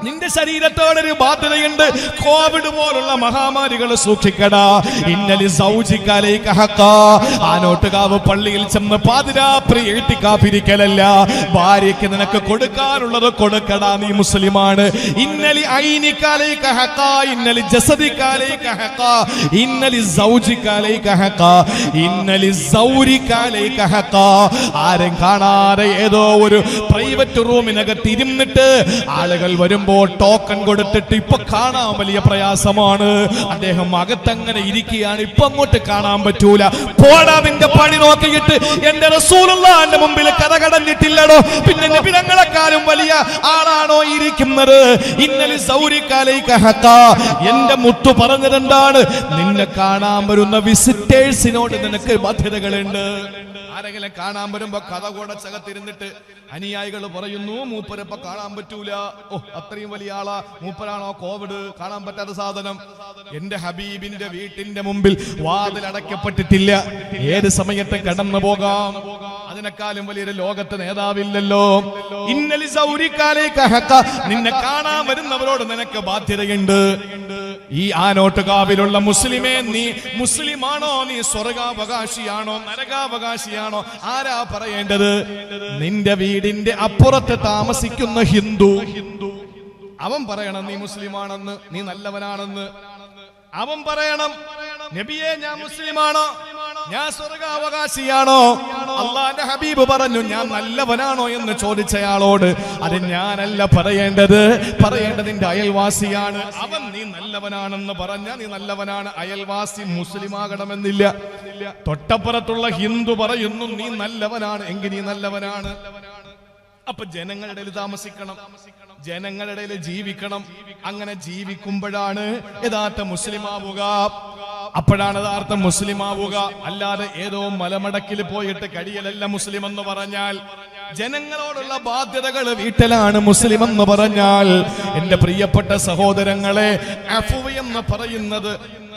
നിന്റെ ശരീരത്തോടൊരു ബാധ്യതയുണ്ട്, കോവിഡ് പോലുള്ള മഹാമാരികൾ സൂക്ഷിക്കടാ. ഇന്നലി സൗജികലൈക ഹഖ, ആനോട്ടുകാവ് പള്ളിയിൽ ചെന്ന് പാതിരാത്രി എഴുത്തിക്കാഫിരിക്കലല്ല, ഭാര്യയ്ക്ക് നിനക്ക് കൊടുക്കാനുള്ളത് കൊടുക്കടാ, നീ മുസ്ലിമാണ്. ഇന്നലി ഐനികലൈക ഹഖ, ഇന്നലി ജസദികലൈക ഹഖ, ഇന്നലി സൗജികലൈക ഹഖ, ഇന്നലി സൗരികലൈക ഹഖ. ആരും കാണാതെ ഏതോ ഒരു പ്രൈവറ്റ് റൂമിനകത്ത് ഇരുന്നിട്ട് ആളുകൾ വരുമ്പോൾ ടോക്കൺ കൊടുത്തിട്ട് ഇപ്പൊ കാണാൻ വലിയ പ്രയാസമാണ്, അദ്ദേഹം അകത്തങ്ങനെ ഇരിക്കുകയാണ്, ഇപ്പൊ അങ്ങോട്ട് കാണാൻ പറ്റൂല, പോടാ നിന്റെ പണി നോക്കിയിട്ട്. എന്റെ റസൂലുള്ളാഹിന്റെ മുമ്പിൽ കടകടഞ്ഞിട്ടില്ലടോ, പിന്നെ നബിതങ്ങളെക്കാളും വലിയ ആളാണോ ഇരിക്കുന്നത്? ഇന്നലെ സൗരികലൈക ഹഖ, എന്റെ മുത്തു പറഞ്ഞതെന്താണ്? നിന്നെ കാണാൻ വരുന്ന വിസിറ്റേഴ്സിനോട് നിനക്ക് ബാധ്യതകളുണ്ട്. ആരെങ്കിലും കാണാൻ വരുമ്പോ കഥ കൂടച്ചകത്തിരുന്നിട്ട് അനുയായികൾ പറയുന്നു, മൂപ്പരപ്പ കാണാൻ പറ്റൂല, ഓ അത്രയും വലിയ ആളാ, മൂപ്പരാണോ കോവിഡ്, കാണാൻ പറ്റാത്ത സാധനം. എന്റെ ഹബീബിന്റെ വീട്ടിന്റെ മുമ്പിൽ വാതിൽ അടയ്ക്കപ്പെട്ടിട്ടില്ല, ഏത് സമയത്ത് കടന്നു പോകാം. അതിനേക്കാളും വലിയൊരു ലോകത്ത് നേതാവില്ലല്ലോ. ഇന്നലി സൗരികലൈക ഹഖ, നിന്നെ കാണാൻ വരുന്നവരോട് നിനക്ക് ബാധ്യതയുണ്ട്. ഈ ആനോട്ടുകാവിലുള്ള മുസ്ലിമേ, നീ മുസ്ലിമാണോ? നീ സ്വർഗാവകാശിയാണോ നരകാവകാശിയാണോ? ആരാ പറയേണ്ടത്? നിന്റെ വീടിന്റെ അപ്പുറത്ത് താമസിക്കുന്ന ഹിന്ദു, അവൻ പറയണം നീ മുസ്ലിമാണെന്ന്, നീ നല്ലവനാണെന്ന്. അവൻ പറയണം, നബിയെ ഞാൻ മുസ്ലിമാണോ, ഞാൻ സ്വർഗാവകാശിയാണോ? അല്ലാഹുവിന്റെ ഹബീബ് പറഞ്ഞു, ഞാൻ നല്ലവനാണോ എന്ന് ചോദിച്ചയാളോട് അത് ഞാനല്ല പറയേണ്ടത്, പറയേണ്ടതിന്റെ അയൽവാസിയാണ്. അവൻ നീ നല്ലവനാണെന്ന് പറഞ്ഞ നീ നല്ലവനാണ്, അയൽവാസി മുസ്ലിമാകണമെന്നില്ല. തൊട്ടപ്പുറത്തുള്ള ഹിന്ദു പറയുന്നു നീ നല്ലവനാണ്, എങ്കിൽ നീ നല്ലവനാണ്. അപ്പൊ ജനങ്ങളുടെ ഇടയിൽ താമസിക്കണം, ജനങ്ങളുടെ ഇടയിൽ ജീവിക്കണം. അങ്ങനെ ജീവിക്കുമ്പോഴാണ് യഥാർത്ഥ മുസ്ലിം ആവുക, അപ്പോഴാണ് യഥാർത്ഥ മുസ്ലിം ആവുക. അല്ലാതെ ഏതോ മലമടക്കിൽ പോയിട്ട് കഴിയലല്ല മുസ്ലിം എന്ന് പറഞ്ഞാൽ. ജനങ്ങളോടുള്ള ബാധ്യതകൾ വീട്ടിലാണ് മുസ്ലിം എന്ന് പറഞ്ഞാൽ. എന്റെ പ്രിയപ്പെട്ട സഹോദരങ്ങളെ, അഫ്വ് എന്ന് പറയുന്നത്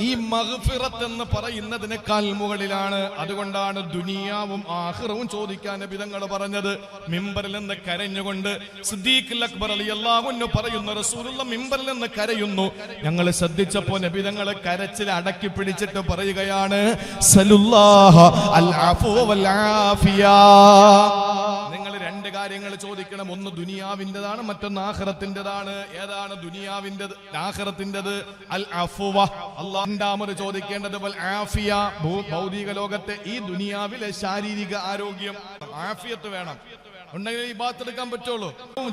ഈ മഗ്ഫിറത്ത് എന്ന് പറയുന്നതിനേക്കാൾ മുകളിലാണ്. അതുകൊണ്ടാണ് ദുനിയാവും ആഖിറവും ചോദിക്കാൻ നബി തങ്ങൾ പറഞ്ഞത്. മിമ്പറിൽ നിന്ന് കരഞ്ഞുകൊണ്ട് സിദ്ദീഖുൽ അക്ബർ റളിയല്ലാഹു അൻഹു പറയുന്ന, റസൂലുള്ള മിമ്പറിൽ നിന്ന് കരയുന്നു. ഞങ്ങൾ ശ്രദ്ധിച്ചപ്പോൾ നബി തങ്ങൾ കരച്ചിൽ അടക്കി പിടിച്ചിട്ട് പറയുകയാണ്, സലുല്ലാഹ അൽ അഫ്വ വൽ ആഫിയ. നിങ്ങൾ രണ്ട് കാര്യങ്ങൾ ചോദിക്കണം, ഒന്ന് ദുനിയാവിൻ്റെതാണ്, മറ്റൊന്ന് ആഖിറത്തിൻ്റെതാണ്. ഏതാണ് ദുനിയാവിൻ്റെത് ആഖിറത്തിൻ്റെത്? അൽ അഫ്വ. അല്ലാഹ് രണ്ടാമത് ചോദിക്കേണ്ടത് വൽ ആഫിയ, ഭൗതിക ലോകത്തെ ഈ ദുനിയാവിലെ ശാരീരിക ആരോഗ്യം, ആഫിയത്ത് വേണം. ഉണ്ടെങ്കിൽ ഈ ഭാഗത്തെടുക്കാൻ പറ്റുള്ളൂ.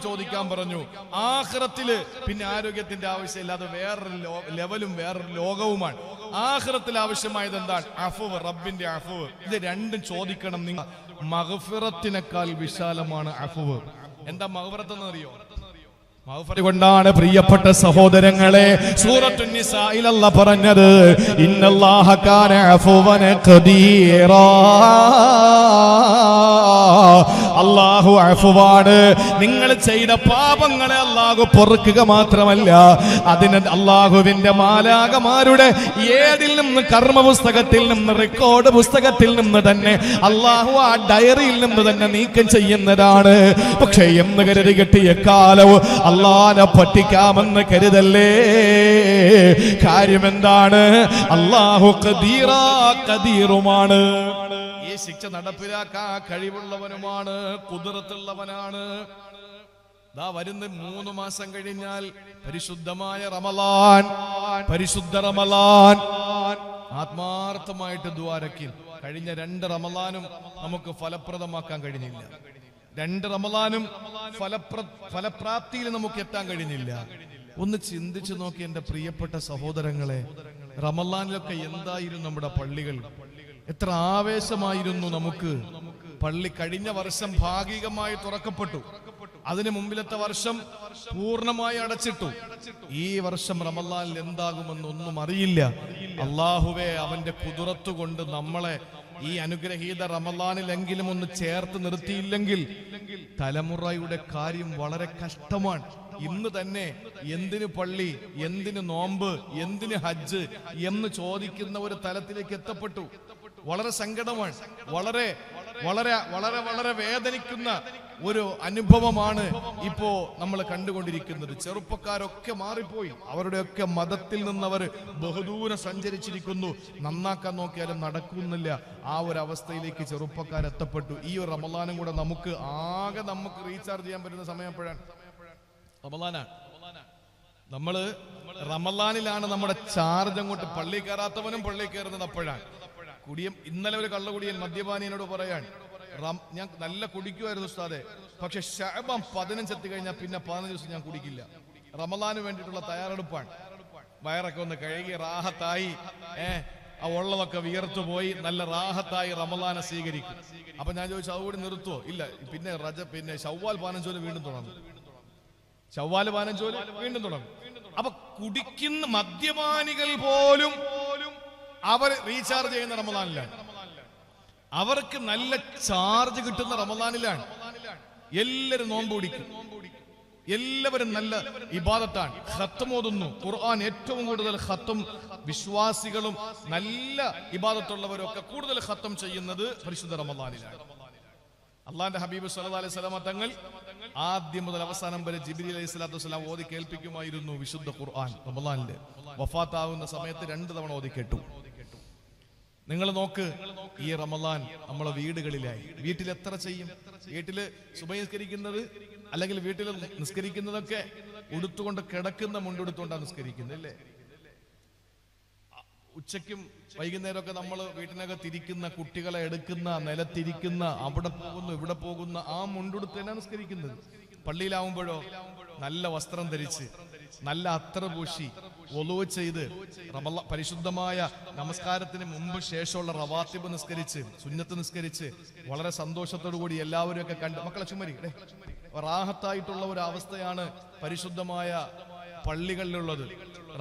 ചോദിക്കാൻ പറഞ്ഞു. ആഖിറത്തില് പിന്നെ ആരോഗ്യത്തിന്റെ ആവശ്യമില്ലാതെ വേറൊരു ലെവലും വേറൊരു ലോകവുമാണ്. ആഖിറത്തിൽ ആവശ്യമായത് എന്താണ്? അഫ്വ്, റബ്ബിന്റെ അഫ്വ്. ഇത് രണ്ടും ചോദിക്കണം. നിങ്ങൾ മഗ്ഫിറത്തിനേക്കാൾ വിശാലമാണ് അഫ്വ്. എന്താ മഗ്ഫിറത്ത് എന്ന് അറിയോ? കൊണ്ടാണ് പ്രിയപ്പെട്ട സഹോദരങ്ങളെ സൂറത്തുൻ നിസായിൽ അല്ലാഹ് പറഞ്ഞത്, ഇന്നല്ലാഹ കാന അഫ്വൻ ഖദീറാ. അല്ലാഹു അഫ്വാണ്. നിങ്ങൾ ചെയ്ത പാപങ്ങളെ അല്ലാഹു പൊറുക്കുക മാത്രമല്ല, അതിന് അല്ലാഹുവിന്റെ മാലാഖമാരുടെ ഏതിൽ നിന്ന് കർമ്മ പുസ്തകത്തിൽ നിന്ന്, റെക്കോർഡ് പുസ്തകത്തിൽ നിന്ന് തന്നെ അല്ലാഹു ആ ഡയറിയിൽ നിന്ന് തന്നെ നീക്കം ചെയ്യുന്നതാണ്. പക്ഷേ എന്ന് കരുതി കിട്ടിയ കാലവും അല്ലാഹനെ പറ്റിക്കാമെന്ന് കരുതല്ലേ. കാര്യം എന്താണ്? അല്ലാഹു ഖദീറാ, ഖദീറുമാണ്. ഈ ശിക്ഷ നടപ്പിലാക്കാൻ കഴിവുള്ളവനുമാണ്, ഖുദ്റത്തുള്ളവനാണ്. ദാ വരുന്ന 3 മാസം കഴിഞ്ഞാൽ പരിശുദ്ധമായ റമളാൻ, പരിശുദ്ധ റമളാൻ. ആത്മാർത്ഥമായിട്ട് ദ്വാരക്കിൽ കഴിഞ്ഞ 2 റമളാനും നമുക്ക് ഫലപ്രദമാക്കാൻ കഴിഞ്ഞില്ല. 2 റമളാനും ഫലപ്രാപ്തിയിൽ നമുക്ക് എത്താൻ കഴിഞ്ഞില്ല. ഒന്ന് ചിന്തിച്ചു നോക്കി എന്റെ പ്രിയപ്പെട്ട സഹോദരങ്ങളെ, റമളാനിലൊക്കെ എന്തായിരുന്നു നമ്മുടെ പള്ളികൾ? എത്ര ആവേശമായിരുന്നു നമുക്ക്. പള്ളി കഴിഞ്ഞ വർഷം ഭാഗികമായി തുറക്കപ്പെട്ടു, അതിനു മുമ്പിലത്തെ വർഷം പൂർണ്ണമായി അടച്ചിട്ടു. ഈ വർഷം റമളാനിൽ എന്താകുമെന്ന് ഒന്നും അറിയില്ല. അല്ലാഹുവേ, അവന്റെ ഖുദ്റത്ത് കൊണ്ട് നമ്മളെ ഈ അനുഗ്രഹീത റമളാനിലെങ്കിലും ഒന്ന് ചേർത്ത് നിർത്തിയില്ലെങ്കിൽ തലമുറയുടെ കാര്യം വളരെ കഷ്ടമാണ്. ഇന്ന് തന്നെ എന്തിനു പള്ളി, എന്തിനു നോമ്പ്, എന്തിന് ഹജ്ജ് എന്ന് ചോദിക്കുന്ന ഒരു തലത്തിലേക്ക് എത്തപ്പെട്ടു. വളരെ സങ്കടമാണ്. വളരെ വളരെ വളരെ വളരെ വേദനിക്കുന്ന ഒരു അനുഭവമാണ് ഇപ്പോ നമ്മൾ കണ്ടുകൊണ്ടിരിക്കുന്നത്. ചെറുപ്പക്കാരൊക്കെ മാറിപ്പോയി. അവരുടെയൊക്കെ മതത്തിൽ നിന്നവർ ബഹുദൂരം സഞ്ചരിച്ചിരിക്കുന്നു. നന്നാക്കാൻ നോക്കിയാലും നടക്കുന്നില്ല. ആ ഒരു അവസ്ഥയിലേക്ക് ചെറുപ്പക്കാരെത്തപ്പെട്ടു. ഈ ഒരു റമളാനും കൂടെ നമുക്ക് റീചാർജ് ചെയ്യാൻ പറ്റുന്ന സമയം എപ്പോഴാണ്? റമളാനാണ്. നമ്മള് റമളാനിലാണ് നമ്മുടെ ചാർജ്. അങ്ങോട്ട് പള്ളി കയറാത്തവനും പള്ളി കയറുന്നത് അപ്പോഴാണ്. ഇന്നലെ ഒരു കള്ളകുടിയൻ മദ്യപാനിയോട് പറയാൻ, ഞാൻ നല്ല കുടിക്കുമായിരുന്നു ഉസ്താദെ, പക്ഷെ ശഅബാൻ 15 എത്തിക്കഴിഞ്ഞാൽ പിന്നെ 15 ദിവസം ഞാൻ കുടിക്കില്ല. റമളാന് വേണ്ടിയിട്ടുള്ള തയ്യാറെടുപ്പാണ്. വയറൊക്കെ ഒന്ന് കഴുകി റാഹത്തായി, ആ ഉള്ളതൊക്കെ വിയർത്തു പോയി നല്ല റാഹത്തായി റമളാനെ സ്വീകരിക്കും. അപ്പൊ ഞാൻ ചോദിച്ചു, അതുകൂടി നിർത്തുവോ? ഇല്ല, പിന്നെ ശവ്വാൽ 15 വീണ്ടും തുടങ്ങും. ശവ്വാൽ 15 വീണ്ടും തുടങ്ങും. അപ്പൊ കുടിക്കുന്ന മദ്യപാനികൾ പോലും അവർ റീചാർജ് ചെയ്യുന്ന റമളാനിലാണ്. അവർക്ക് നല്ല ചാർജ് കിട്ടുന്ന റമളാനിലാണ്. എല്ലാവരും നോമ്പ് പിടിക്കും, എല്ലാവരും നല്ല ഇബാദത്താണ്. ഖത്ം ഓതുന്നു, ഖുർആൻ ഏറ്റവും കൂടുതൽ ഖത്ം വിശ്വാസികളും നല്ല ഇബാദത്തുള്ളവരും ഒക്കെ കൂടുതൽ ഖത്ം ചെയ്യുന്നത് പരിശുദ്ധ റമളാനിലാണ്. അള്ളാന്റെ ഹബീബ് സല്ലല്ലാഹു അലൈഹി വസല്ലം തങ്ങൾ ആദ്യം മുതൽ അവസാനം വരെ ജിബ്രീൽ അലൈഹി സ്വലാത്തു വസ്സലാം ഓതി കേൾപ്പിക്കുമായിരുന്നു വിശുദ്ധ ഖുർആൻ. റമളാനിൽ വഫാത്താവുന്ന സമയത്ത് 2 തവണ ഓതി കേട്ടു. നിങ്ങൾ നോക്ക്, ഈ റമളാൻ നമ്മളെ വീടുകളിലായി. വീട്ടിൽ എത്ര ചെയ്യും? വീട്ടില് സുബഹി നിസ്കരിക്കുന്നത് അല്ലെങ്കിൽ വീട്ടിൽ നിസ്കരിക്കുന്നതൊക്കെ ഉടുത്തുകൊണ്ട് കിടക്കുന്ന മുണ്ടെടുത്തുകൊണ്ടാണ് നിസ്കരിക്കുന്നത്, അല്ലേ? ഉച്ചയ്ക്കും വൈകുന്നേരമൊക്കെ നമ്മൾ വീട്ടിനകത്തിരിക്കുന്ന കുട്ടികളെ എടുക്കുന്ന, നിലത്തിരിക്കുന്ന, അവിടെ പോകുന്നു ഇവിടെ പോകുന്ന ആ മുണ്ടെടുത്ത് തന്നെ നിസ്കരിക്കുന്നത്. പള്ളിയിലാവുമ്പോഴോ നല്ല വസ്ത്രം ധരിച്ച് നല്ല അത്തർ പൂശി വൊളൂ ചെയ്ത് പരിശുദ്ധമായ നമസ്കാരത്തിന് മുമ്പ് ശേഷമുള്ള റവാത്തിബ് നിസ്കരിച്ച്, സുന്നത്ത് നിസ്കരിച്ച് വളരെ സന്തോഷത്തോടു കൂടി എല്ലാവരും ഒക്കെ കണ്ട് മക്കളെ ചുമരി റാഹത്തായിട്ടുള്ള ഒരു അവസ്ഥയാണ് പരിശുദ്ധമായ പള്ളികളിലുള്ളത്.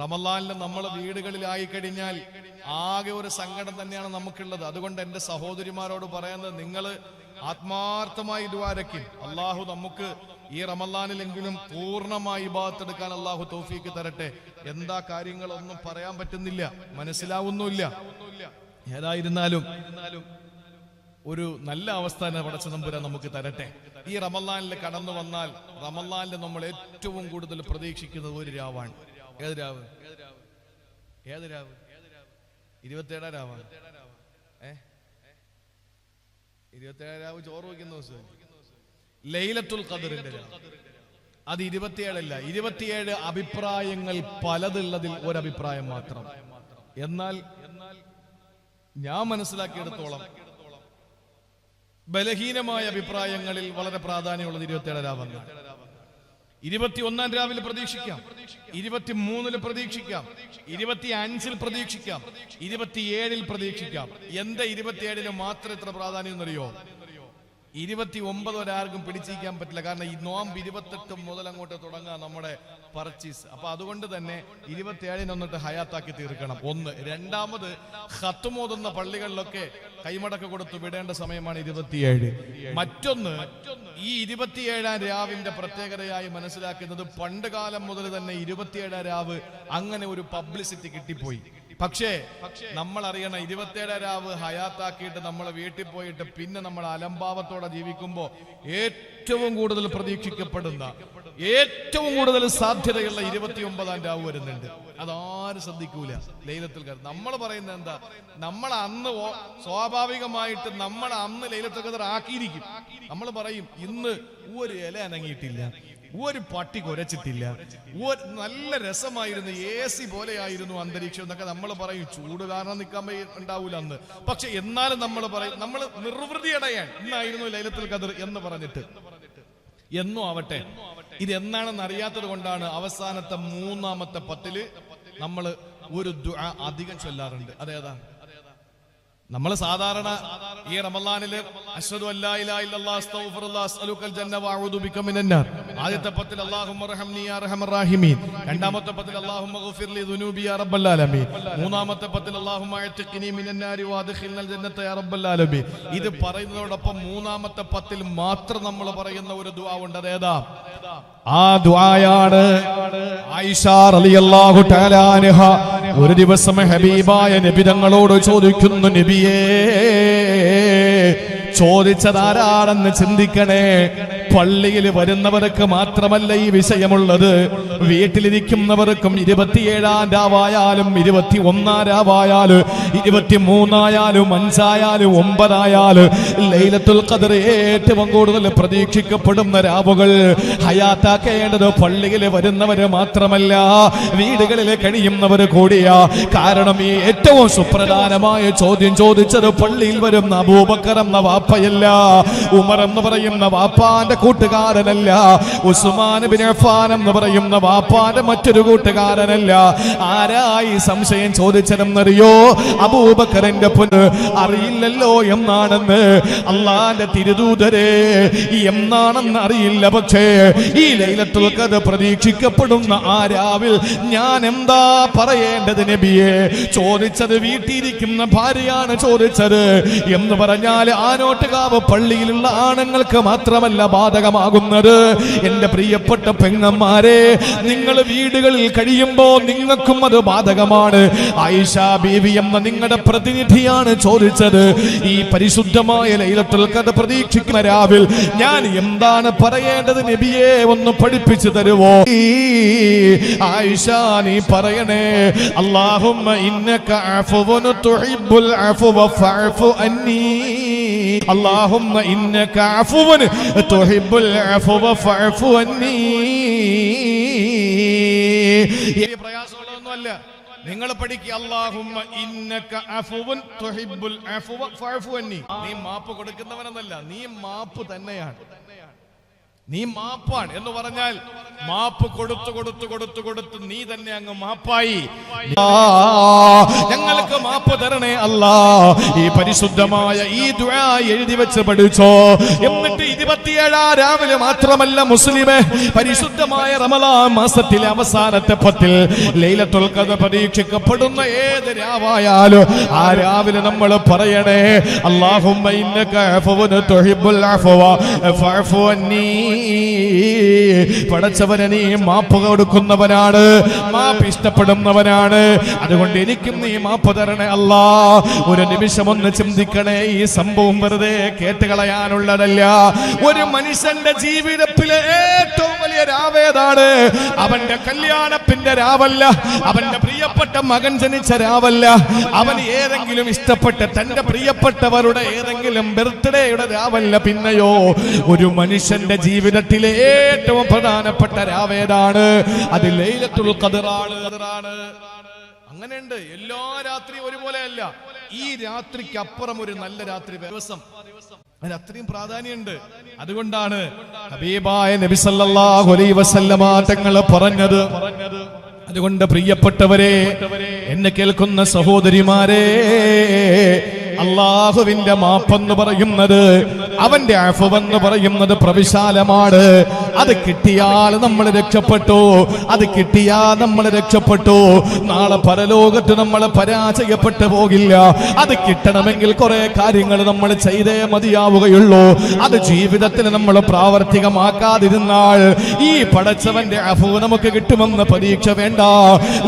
റമളാനിൽ നമ്മളെ വീടുകളിലായി കഴിഞ്ഞാൽ ആകെ ഒരു സങ്കടം തന്നെയാണ് നമുക്കുള്ളത്. അതുകൊണ്ട് എന്റെ സഹോദരിമാരോട് പറയുന്നത്, നിങ്ങൾ ആത്മാർത്ഥമായി ദുആരക്കി അല്ലാഹു നമുക്ക് ഈ റമളാനിലെങ്കിലും പൂർണ്ണമായി ഇബാദത്തെടുക്കാൻ അല്ലാഹു തൗഫീക്ക് തരട്ടെ. എന്താ കാര്യങ്ങളൊന്നും പറയാൻ പറ്റുന്നില്ല, മനസ്സിലാവുന്നില്ല. ഏതായിരുന്നാലും ഒരു നല്ല അവസ്ഥ പടച്ച തമ്പുരാൻ നമുക്ക് തരട്ടെ. ഈ റമളാനിൽ കടന്നു വന്നാൽ റമളാനിൽ നമ്മൾ ഏറ്റവും കൂടുതൽ പ്രതീക്ഷിക്കുന്നത് ഒരു രാവാണ്. ഏത് രാവ്? 27 രാവാണ്. 27 രാവ് ചോറ് വയ്ക്കുന്ന ദിവസം ലൈലത്തുൽ ഖദറിന്റെ രാവ്. അത് 27 അല്ല, 27 അഭിപ്രായങ്ങൾ പലതുള്ളതിൽ ഒരഭിപ്രായം മാത്രം. എന്നാൽ ഞാൻ മനസ്സിലാക്കിയെടുത്തോളം ബലഹീനമായ അഭിപ്രായങ്ങളിൽ വളരെ പ്രാധാന്യമുള്ളത് 27 രാവെന്ന്. 21 രാവിൽ പ്രതീക്ഷിക്കാം, 23 പ്രതീക്ഷിക്കാം, 25 പ്രതീക്ഷിക്കാം, 27 പ്രതീക്ഷിക്കാം. എന്താ 27 മാത്രം ഇത്ര പ്രാധാന്യം എന്നറിയോ? 29 ഒരാർക്കും പിടിച്ചിരിക്കാൻ പറ്റില്ല. കാരണം ഈ നോമ്പ് 28 മുതൽ അങ്ങോട്ട് തുടങ്ങുക നമ്മുടെ പർച്ചേസ്. അപ്പൊ അതുകൊണ്ട് തന്നെ 27 ഒന്നിട്ട് ഹയാത്താക്കി തീർക്കണം. ഒന്ന്. രണ്ടാമത് ഖത്മോതുന്ന പള്ളികളിലൊക്കെ കൈമടക്ക് കൊടുത്ത് വിടേണ്ട സമയമാണ് 27. മറ്റൊന്ന്, ഈ 27 രാവിന്റെ പ്രത്യേകതയായി മനസ്സിലാക്കുന്നത് പണ്ട് കാലം മുതൽ തന്നെ 27 രാവ് അങ്ങനെ ഒരു പബ്ലിസിറ്റി കിട്ടിപ്പോയി. പക്ഷേ നമ്മൾ അറിയണം, 27 രാവ് ഹയാത്താക്കിയിട്ട് നമ്മൾ വീട്ടിൽ പോയിട്ട് പിന്നെ നമ്മൾ അലംഭാവത്തോടെ ജീവിക്കുമ്പോ ഏറ്റവും കൂടുതൽ പ്രതീക്ഷിക്കപ്പെടുന്ന, ഏറ്റവും കൂടുതൽ സാധ്യതയുള്ള 29 രാവ് വരുന്നുണ്ട്. അതാരും ശ്രദ്ധിക്കൂല. ലൈലത്തുൽ ഖദർ നമ്മൾ പറയുന്നത് എന്താ? നമ്മൾ അന്ന് സ്വാഭാവികമായിട്ട് നമ്മൾ അന്ന് ലൈലത്തുൽ ഖദർ ആക്കിയിരിക്കും. നമ്മൾ പറയും ഇന്ന് ഒരു ഇല അനങ്ങിയിട്ടില്ല, ഒരു പട്ടി കുരച്ചിട്ടില്ല, നല്ല രസമായിരുന്നു, AC പോലെയായിരുന്നു അന്തരീക്ഷം എന്നൊക്കെ നമ്മൾ പറയും. ചൂട് കാരണം നിൽക്കാൻ ഉണ്ടാവൂല അന്ന്. പക്ഷെ എന്നാലും നമ്മൾ പറയും, നമ്മൾ നിർവൃതി അടയാൻ ഇന്നായിരുന്നു ലൈലത്തുൽ ഖദർ എന്ന് പറഞ്ഞിട്ട്. എന്നും ആവട്ടെ, ഇത് എന്നാണെന്ന് അറിയാത്തത് കൊണ്ടാണ് അവസാനത്തെ 3-ാമത്തെ 10 നമ്മൾ ഒരു ദുആ അധികം ചൊല്ലാറുണ്ട്. അതേതാ? നമ്മൾ സാധാരണ ഈ റമളാനില് അശ്ഹദു അല്ലാ ഇലാഹ ഇല്ലല്ലാഹ് അസ്തഗ്ഫിറുല്ലാഹ് അസ്അലുക്കൽ ജന്ന വഅഊദു ബിക മിനന്നാർ. ആദ്യത്തെ 10 അല്ലാഹുമ്മ റഹംനി യാ അർഹമർ റഹീമീൻ. രണ്ടാമത്തെ 10 അല്ലാഹുമ്മ ഗഫിർ ലി ദുനൂബി യാ റബ്ബൽ ആലമീൻ. മൂന്നാമത്തെ 10 അല്ലാഹുമ്മ അഅ്തിഖ്നി മിനന്നാരി വഅദ്ഖിൽനൽ ജന്നത യാ റബ്ബൽ ആലമീൻ. ഇത് പറയുന്നതോടൊപ്പം 3-ാമത്തെ 10 മാത്രം നമ്മൾ പറയുന്ന ഒരു ദുആ ഉണ്ട്. അതേതാ? ആ ദുആയാണ് ആയിഷ റളിയല്ലാഹു തആല അൻഹ ഒരു ദിവസം ഹബീബായ നബി തങ്ങളോട് ചോദിക്കുന്നു, നബിയേ, ചോദിച്ചതാരാണെന്ന് ചിന്തിക്കണേ. പള്ളിയിൽ വരുന്നവർക്ക് മാത്രമല്ല ഈ വിഷയമുള്ളത്, വീട്ടിലിരിക്കുന്നവർക്കും 27-ാം രാവായാലും 21-ാം രാവായാലും 23-ആയാലും 5-ആയാലും 9-ആയാലും ലൈലത്തുൽ ഖദർ ഏറ്റവും കൂടുതൽ പ്രതീക്ഷിക്കപ്പെടുന്ന രാവുകൾ ഹയാത്താക്കേണ്ടത് പള്ളിയിൽ വരുന്നവര് മാത്രമല്ല, വീടുകളിൽ കഴിയുന്നവർ കൂടിയാ. കാരണം ഈ ഏറ്റവും സുപ്രധാനമായ ചോദ്യം ചോദിച്ചത് പള്ളിയിൽ വരുന്ന അബൂബക്കർ എന്ന വാപ്പയല്ല, ഉമർ എന്ന് പറയുന്ന വാപ്പാന്റെ കൂട്ടുകാരനല്ല, ഉസ്മാൻ ബിൻ അഫ്ഫാൻ എന്ന് പറയുന്ന വാപ്പാന്റെ മറ്റൊരു കൂട്ടുകാരനല്ല. ആരായി സംശയം ചോദിച്ചതെന്നറിയോ? അബൂബക്കറിന്റെ പൊന്ന് അറിയില്ലല്ലോ എന്നാണെന്ന്. അള്ളാന്റെ തിരുദൂതരെ, എന്നാണെന്ന് അറിയില്ല, പക്ഷേ ഈ ലൈലത്തുൽ ഖദർ പ്രതീക്ഷിക്കപ്പെടുന്ന ആ രാവിൽ ഞാൻ എന്താ പറയേണ്ടത് നബിയെ? ചോദിച്ചത് വീട്ടിലിരിക്കുന്ന ഭാര്യയാണ് ചോദിച്ചത് എന്ന് പറഞ്ഞാൽ ആനോട്ടുകാവ് പള്ളിയിലുള്ള ആണുങ്ങൾക്ക് മാത്രമല്ല ബാധകമാകുന്നത്. എന്റെ പ്രിയപ്പെട്ട പെങ്ങന്മാരെ, നിങ്ങൾ വീടുകളിൽ കഴിയുമ്പോ നിങ്ങൾക്കും അത് ബാധകമാണ്. ആയിഷ ബീവി എന്ന നിങ്ങളുടെ പ്രതിനിധിയാണ് ചോദിച്ചത്, ഈ പരിശുദ്ധമായ ലൈലത്തുൽ ഖദർ പ്രതീക്ഷിക്കുന്ന രാവിൽ ഞാൻ എന്താണ് പറയേണ്ടത് നബിയെ, ഒന്ന് പഠിപ്പിച്ചു തരുവോ? ആയിഷ, നീ പറയണേ, അല്ലാഹുമ്മ ഇന്നക അഫ്വുൻ തുഹിബ്ബുൽ അഫ്വ ഫഅഫു അന്നി. അല്ലാഹുമ്മ ഇന്നക അഫ്വുൻ തുഹിബ്ബുൽ അഫ്വ ഫഅഫു അന്നി. ഈ പ്രയാസമുള്ളതൊന്നുമല്ല. നിങ്ങൾ പഠിക്കുക, അല്ലാഹുമ്മ ഇന്നക അഫ്വുൻ തുഹിബ്ബുൽ അഫ്വ ഫഅഫു അന്നി. നീ മാപ്പ് കൊടുക്കുന്നവനെന്നല്ല, നീ മാപ്പ് തന്നെയാണ്. നീ മാപ്പാണ് എന്ന് പറഞ്ഞാൽ മാപ്പ് കൊടുത്തു കൊടുത്തു കൊടുത്തു കൊടുത്ത് നീ തന്നെ അങ്ങ് മാപ്പായി. ഞങ്ങൾക്ക് മാപ്പ് തരണേ അല്ലാ. ഈ പരിശുദ്ധമായ ഈ ദുആ എഴുതി വെച്ച് പഠിച്ചോ. എന്നിട്ട് 27-ാം രാവിലെ മാത്രമല്ല മുസ്ലിമേ, പരിശുദ്ധമായ റമളാൻ മാസത്തിലെ അവസാനത്തെ 10 ലൈലത്തുൽ ഖദർ പരീക്ഷിക്കപ്പെടുന്ന ഏത് രാവായാലും ആ രാവിലെ നമ്മൾ പറയണേ, അല്ലാഹുമ്മ ഇന്നക അഫ്വുൻ തുഹിബ്ബുൽ അഫ്വ ഫഅഫു അന്നി. പടച്ചവനെ, നീ മാപ്പ് കൊടുക്കുന്നവനാണ്, മാപ്പ് ഇഷ്ടപ്പെടുന്നവനാണ്. അതുകൊണ്ട് എനിക്കും നീ മാപ്പ് തരണേ അല്ലാ. ഒരു നിമിഷം ഒന്ന് ചിന്തിക്കണേ, ഈ സംഭവം വെറുതെ കേട്ടുകളയാനുള്ളതല്ല. ഒരു മനുഷ്യന്റെ ജീവിതത്തിലെ ഏറ്റവും വലിയ രാവേതാണ്? അവന്റെ കല്യാണത്തിന്റെ രാവല്ല, അവന്റെ പ്രിയപ്പെട്ട മകൻ ജനിച്ച രാവല്ല, അവൻ ഏതെങ്കിലും ഇഷ്ടപ്പെട്ട തന്റെ പ്രിയപ്പെട്ടവരുടെ ഏതെങ്കിലും ബർത്ത്ഡേയുടെ രാവല്ല. പിന്നെയോ ഒരു മനുഷ്യന്റെ ജീവിതത്തിലെ ഏറ്റവും പ്രധാനപ്പെട്ട രാവേതാണ്? അത് ലൈലത്തുൽ ഖദറാണ്. അങ്ങനെയുണ്ട്. എല്ലാ രാത്രിയും ഒരുപോലെയല്ല. ഈ രാത്രിക്ക് അപ്പുറം ഒരു നല്ല രാത്രി ദിവസം, അതിന് അത്രയും പ്രാധാന്യമുണ്ട്. അതുകൊണ്ടാണ് ഹബീബായ നബി സല്ലല്ലാഹു അലൈഹി വസല്ലമ തങ്ങൾ പറഞ്ഞത്. അതുകൊണ്ട് പ്രിയപ്പെട്ടവരെ, എന്നെ കേൾക്കുന്ന സഹോദരിമാരെ, അള്ളാഹുവിന്റെ മാപ്പെന്ന് പറയുന്നത്, അവന്റെ അഫ്വെന്ന് പറയുന്നത് പ്രവിശാലമാണ്. അത് കിട്ടിയാൽ നമ്മൾ രക്ഷപ്പെട്ടു, അത് കിട്ടിയാൽ നമ്മൾ രക്ഷപ്പെട്ടു. നാളെ പരലോകത്ത് നമ്മൾ പരാജയപ്പെട്ടു പോകില്ല. അത് കിട്ടണമെങ്കിൽ കുറെ കാര്യങ്ങൾ നമ്മൾ ചെയ്തേ മതിയാവുകയുള്ളൂ. അത് ജീവിതത്തിൽ നമ്മൾ പ്രാവർത്തികമാക്കാതിരുന്നാൽ ഈ പടച്ചവന്റെ അഫ്വ് നമുക്ക് കിട്ടുമെന്ന് പരീക്ഷ വേണ്ട.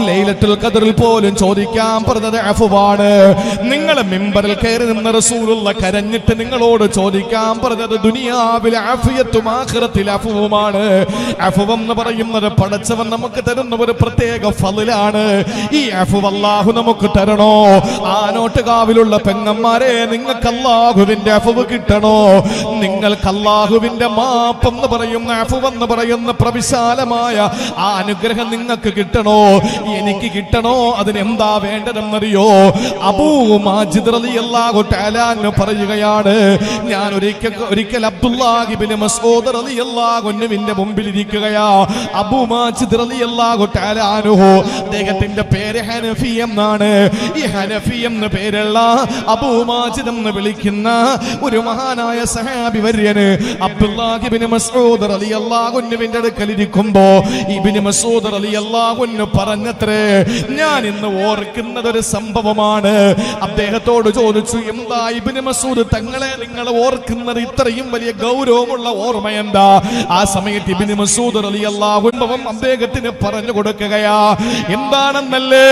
ലൈലത്തുൽ ഖദ്റിൽ പോലും ചോദിക്കാൻ പറഞ്ഞത് അഫ്വാണ്. നിങ്ങൾ മിമ്പറിൽ കയറി നിന്ന് റസൂലുള്ള കരഞ്ഞിട്ട് നിങ്ങളോട് ചോദിക്കാൻ പറഞ്ഞത് ദുനിയാവിലെ ആഫിയത്തും ആഖിറത്തിലെ അഫ്വുമാണ്. അഫ്വ് എന്ന് പറയുന്നത് പടച്ചവൻ നമുക്ക് തരുന്ന ഒരു പ്രത്യേക ഫളിലാണ്. ഈ അഫ്വ് അല്ലാഹു നമുക്ക് തരണോ? ആനോട്ടുകാവിലുള്ള പെങ്ങന്മാരെ, നിങ്ങൾക്ക് അല്ലാഹുവിന്റെ അഫ്വ് കിട്ടണോ? നിങ്ങൾക്ക് അല്ലാഹുവിന്റെ മാപ്പെന്ന് പറയുന്ന അഫ്വ് എന്ന് പറയുന്ന പ്രവിശാലമായ ആ അനുഗ്രഹം നിങ്ങൾക്ക് കിട്ടണോ? എനിക്ക് കിട്ടണോ? അതിനെന്താ വേണ്ടതെന്നറിയോ? അബൂ മാജിദ് റളിയല്ലാഹു തആല പറയുകയാണ്, ഞാൻ ഒരിക്കൽ അബ്ദുല്ലാഹി ഇബ്നു മസ്ഊദ് റളിയല്ലാഹു അൻഹുവിന്റെ മുമ്പിൽ ഇരിക്കുകയാ. അബൂ മാജിദ് റളിയല്ലാഹു തആല അൻഹു, അദ്ദേഹത്തിന്റെ പേര് ഹനഫി എന്നാണ്. ഈ ഹനഫി എന്ന പേരുള്ള അബൂ മാജിദ് എന്ന് വിളിക്കുന്ന ഒരു മഹാനായ സഹാബി വര്യന് അബ്ദുല്ലാഹി ഇബ്നു മസ്ഊദ് റളിയല്ലാഹു അൻഹുവിന്റെ അടുക്കൽ ഇരിക്കുമ്പോ ഇബ്നു മസ്ഊദ് റളിയല്ലാഹു അൻഹു പറഞ്ഞത്രേ, ഞാൻ ഇന്ന് ഓർക്കുന്നത് ഒരു സംഭവമാണ്. അദ്ദേഹത്തോട് ചോദിച്ചു, എന്താ ഇബ്നു മസ്ഊദ് തങ്ങളെ നിങ്ങൾ ഓർക്കുന്നത് ഇത്രയും വലിയ ഗൗരവമുള്ള ഓർമ്മ എന്താ? ആ സമയത്ത് ഇബ്നു മസ്ഊദ് റളിയല്ലാഹു അൻഹു അദ്ദേഹത്തിന് പറഞ്ഞു കൊടുക്കുകയാ. എന്താണെന്നല്ലേ?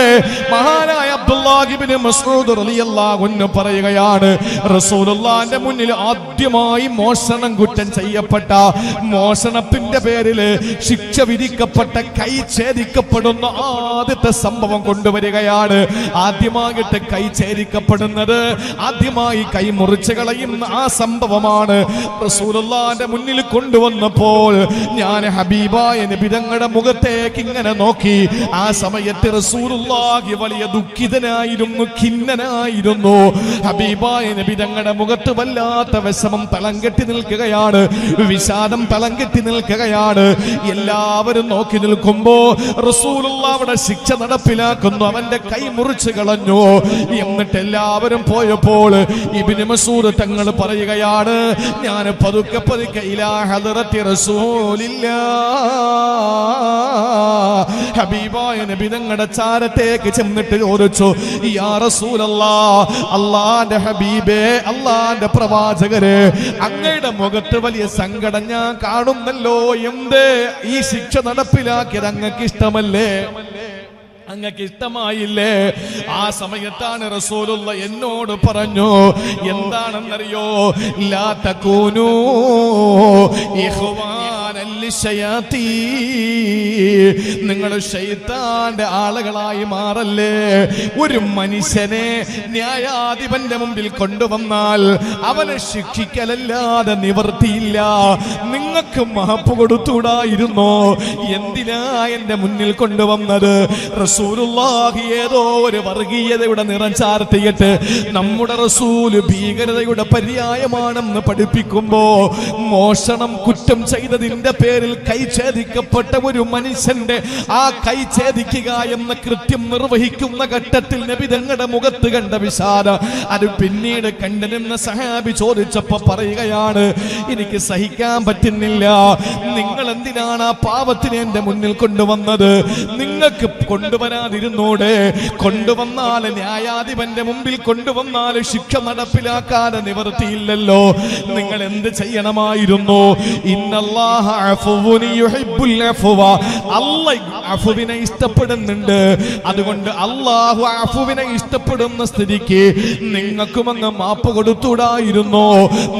മഹാനായ അബ്ദുല്ലാഹി ഇബ്നു മസ്ഊദ് റളിയല്ലാഹു അൻഹു പറയുകയാണ്, റസൂലുള്ളാഹിന്റെ മുന്നിൽ ആദ്യമായി മോഷണം കുറ്റം ചെയ്യപ്പെട്ട, മോഷണത്തിന്റെ പേരിൽ ശിക്ഷ വിധിക്കപ്പെട്ട, കൈ ഛേദിക്കപ്പെടുന്ന ആദ്യത്തെ സംഭവം കൊണ്ടുവരികയാണ്. ആദ്യമായിട്ട് കൈ ഛേദിക്കപ്പെടുന്നത്, ആദ്യമായി കൈ മുറിച്ച് കളയുന്ന ആ സംഭവമാണ് റസൂലുള്ളാഹിന്റെ മുന്നിൽ കൊണ്ടുവന്നപ്പോൾ ഞാൻ ഹബീബായ നബി തങ്ങളുടെ മുഖത്തേക്ക് ഇങ്ങനെ നോക്കി. ആ സമയത്ത് റസൂലുള്ളാഹി വലിയ ദുഃഖിതനായിരുന്നു, ഖിന്നനായിരുന്നു. ഹബീബായ നബി തങ്ങളുടെ മുഖത്ത് വല്ലാത്ത വിഷമം തളം കെട്ടി നിൽക്കുകയാണ്, വിഷാദം തളം കെട്ടി നിൽക്കുകയാണ്. എല്ലാവരും നോക്കി നിൽക്കുമ്പോ റസൂലുള്ളാഹിയുടെ ശിക്ഷ നടപ്പിലാക്കുന്നു. അവന്റെ കൈ മുറിച്ച് കളഞ്ഞു. എന്നിട്ട് എല്ലാവരും പോയപ്പോൾ ഇബ്നു മസ്ഊദ് തങ്ങൾ പറയുകയാണ്, ഞാൻ പതുക്കെ പതുക്കെ ഇലാ ഹദറത്തി റസൂലില്ലാഹ്, ഹബീബായ നബി തങ്ങളുടെ ചാരത്തേക്ക് ചെന്നിട്ട് ചോദിച്ചു, യാ റസൂലല്ലാഹ്, അല്ലാഹുവിന്റെ ഹബീബേ, അല്ലാഹുവിന്റെ പ്രവാചകരെ, അങ്ങയുടെ മുഖത്ത് വലിയ സങ്കടം ഞാൻ കാണുന്നല്ലോ. എന്തേ ഈ ശിക്ഷ നടപ്പിലാക്കിയത് അങ്ങക്ക് ഇഷ്ടമല്ലേ? അങ്ങക്ക് ഇഷ്ടമായില്ലേ? ആ സമയത്താണ് റസൂലുള്ള എന്നോട് പറഞ്ഞു, എന്താണെന്നറിയോ? ലാ തകൂനൂ ഇഖ്വാനൽ ലിശയാതീൻ, നിങ്ങൾ ശൈത്താന്റെ ആളുകളായി മാറല്ലേ. ഒരു മനുഷ്യനെ ന്യായാധിപന്റെ മുമ്പിൽ കൊണ്ടുവന്നാൽ അവനെ ശിക്ഷിക്കലല്ലാതെ നിവർത്തിയില്ല. നിങ്ങൾക്ക് മാപ്പ് കൊടുത്തുകൂടായിരുന്നോ? എന്തിനാ എന്റെ മുന്നിൽ കൊണ്ടുവന്നത്? റസൂലുള്ളാഹി ഏതോ ഒരു വർഗീയതയുടെ നിറം ചാർത്തിയിട്ട് നമ്മുടെ റസൂല് ഭീകരതയുടെ പര്യായമാണെന്ന് പഠിപ്പിക്കുമ്പോ, മോഷണം കുറ്റം ചെയ്തതിന്റെ പേരിൽ കൈ ഛേദിക്കപ്പെട്ട ഒരു മനുഷ്യന്റെ ആ കൈ ഛേദിക്കുക എന്ന കൃത്യം നിർവഹിക്കുന്ന ഘട്ടത്തിൽ നബി തങ്ങളുടെ മുഖത്ത് കണ്ട വിഷാദം അത് പിന്നീട് കണ്ടുനിന്ന സഹാബി ചോദിച്ചപ്പോ പറയുകയാണ്, എനിക്ക് സഹിക്കാൻ പറ്റുന്നില്ല. നിങ്ങൾ എന്തിനാണ് ആ പാവത്തിനെ എന്റെ മുന്നിൽ കൊണ്ടുവന്നത്? നിങ്ങൾക്ക് കൊണ്ടുവരാതിരുന്നൂടെ? കൊണ്ടുവന്നാൽ ന്യായാധിപന്റെ മുമ്പിൽ കൊണ്ടുവന്നാൽ ശിക്ഷ നടപ്പിലാക്കാതെ നിവർത്തിയില്ലല്ലോ. നിങ്ങൾ എന്ത് ചെയ്യണമായിരുന്നു? ഇന്നല്ലാഹ അഫ്വുൻ യുഹിബ്ബുൽ അഫ്വ, അല്ലാഹു അഫ്വിനെ ഇഷ്ടപ്പെടുന്നുണ്ട്. അതുകൊണ്ട് അല്ലാഹു അഫ്വിനെ ഇഷ്ടപ്പെടുന്ന സ്ഥിതിക്ക് നിങ്ങൾക്കും അങ്ങ് മാപ്പ് കൊടുത്തുകൂടായിരുന്നോ?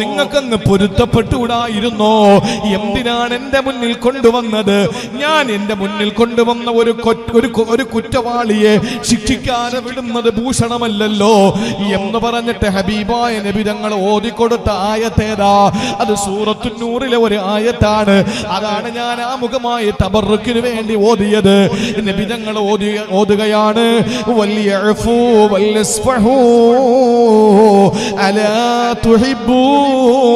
നിങ്ങൾക്കങ്ങ് പൊരുത്തപ്പെട്ടുകൂടായിരുന്നോ? എന്തിനാണ് എന്റെ മുന്നിൽ കൊണ്ടുവന്നത്? ഞാൻ എന്റെ മുന്നിൽ കൊണ്ടുവന്ന ഒരു ഒരു കുറ്റവാളിയെ ശിക്ഷിക്കാതെ വിടുന്നത് ഭൂഷണമല്ലല്ലോ എന്ന് പറഞ്ഞിട്ട് ഹബീബായ നബി തങ്ങൾ ഓതിക്കൊടുത്ത ആയത്തേതാ? അത് സൂറത്തുൻ നൂറിലെ ഒരു ആയത്താണ്. അതാണ് ഞാൻ ആമുഖമായി തബറുക്കിന് വേണ്ടി ഓതിയത്. നബി തങ്ങൾ ഓതുകയാണ്, വല്യഅഫൂ വല്യസ്ഫഹൂ അലാ തുഹിബ്ബൂന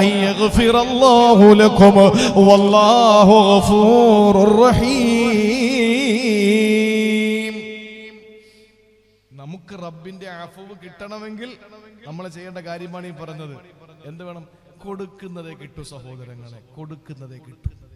അയ്യഗ്ഫിറല്ലാഹു ലക്കും വല്ലാഹു ഗഫൂറുർ റഹീം. നമുക്ക് റബ്ബിന്റെ അഫ്വ് കിട്ടണമെങ്കിൽ നമ്മൾ ചെയ്യേണ്ട കാര്യമാണ് ഈ പറഞ്ഞത്. എന്ത് വേണം? കൊടുക്കുന്നതേ കിട്ടൂ സഹോദരങ്ങളെ, കൊടുക്കുന്നതേ കിട്ടൂ.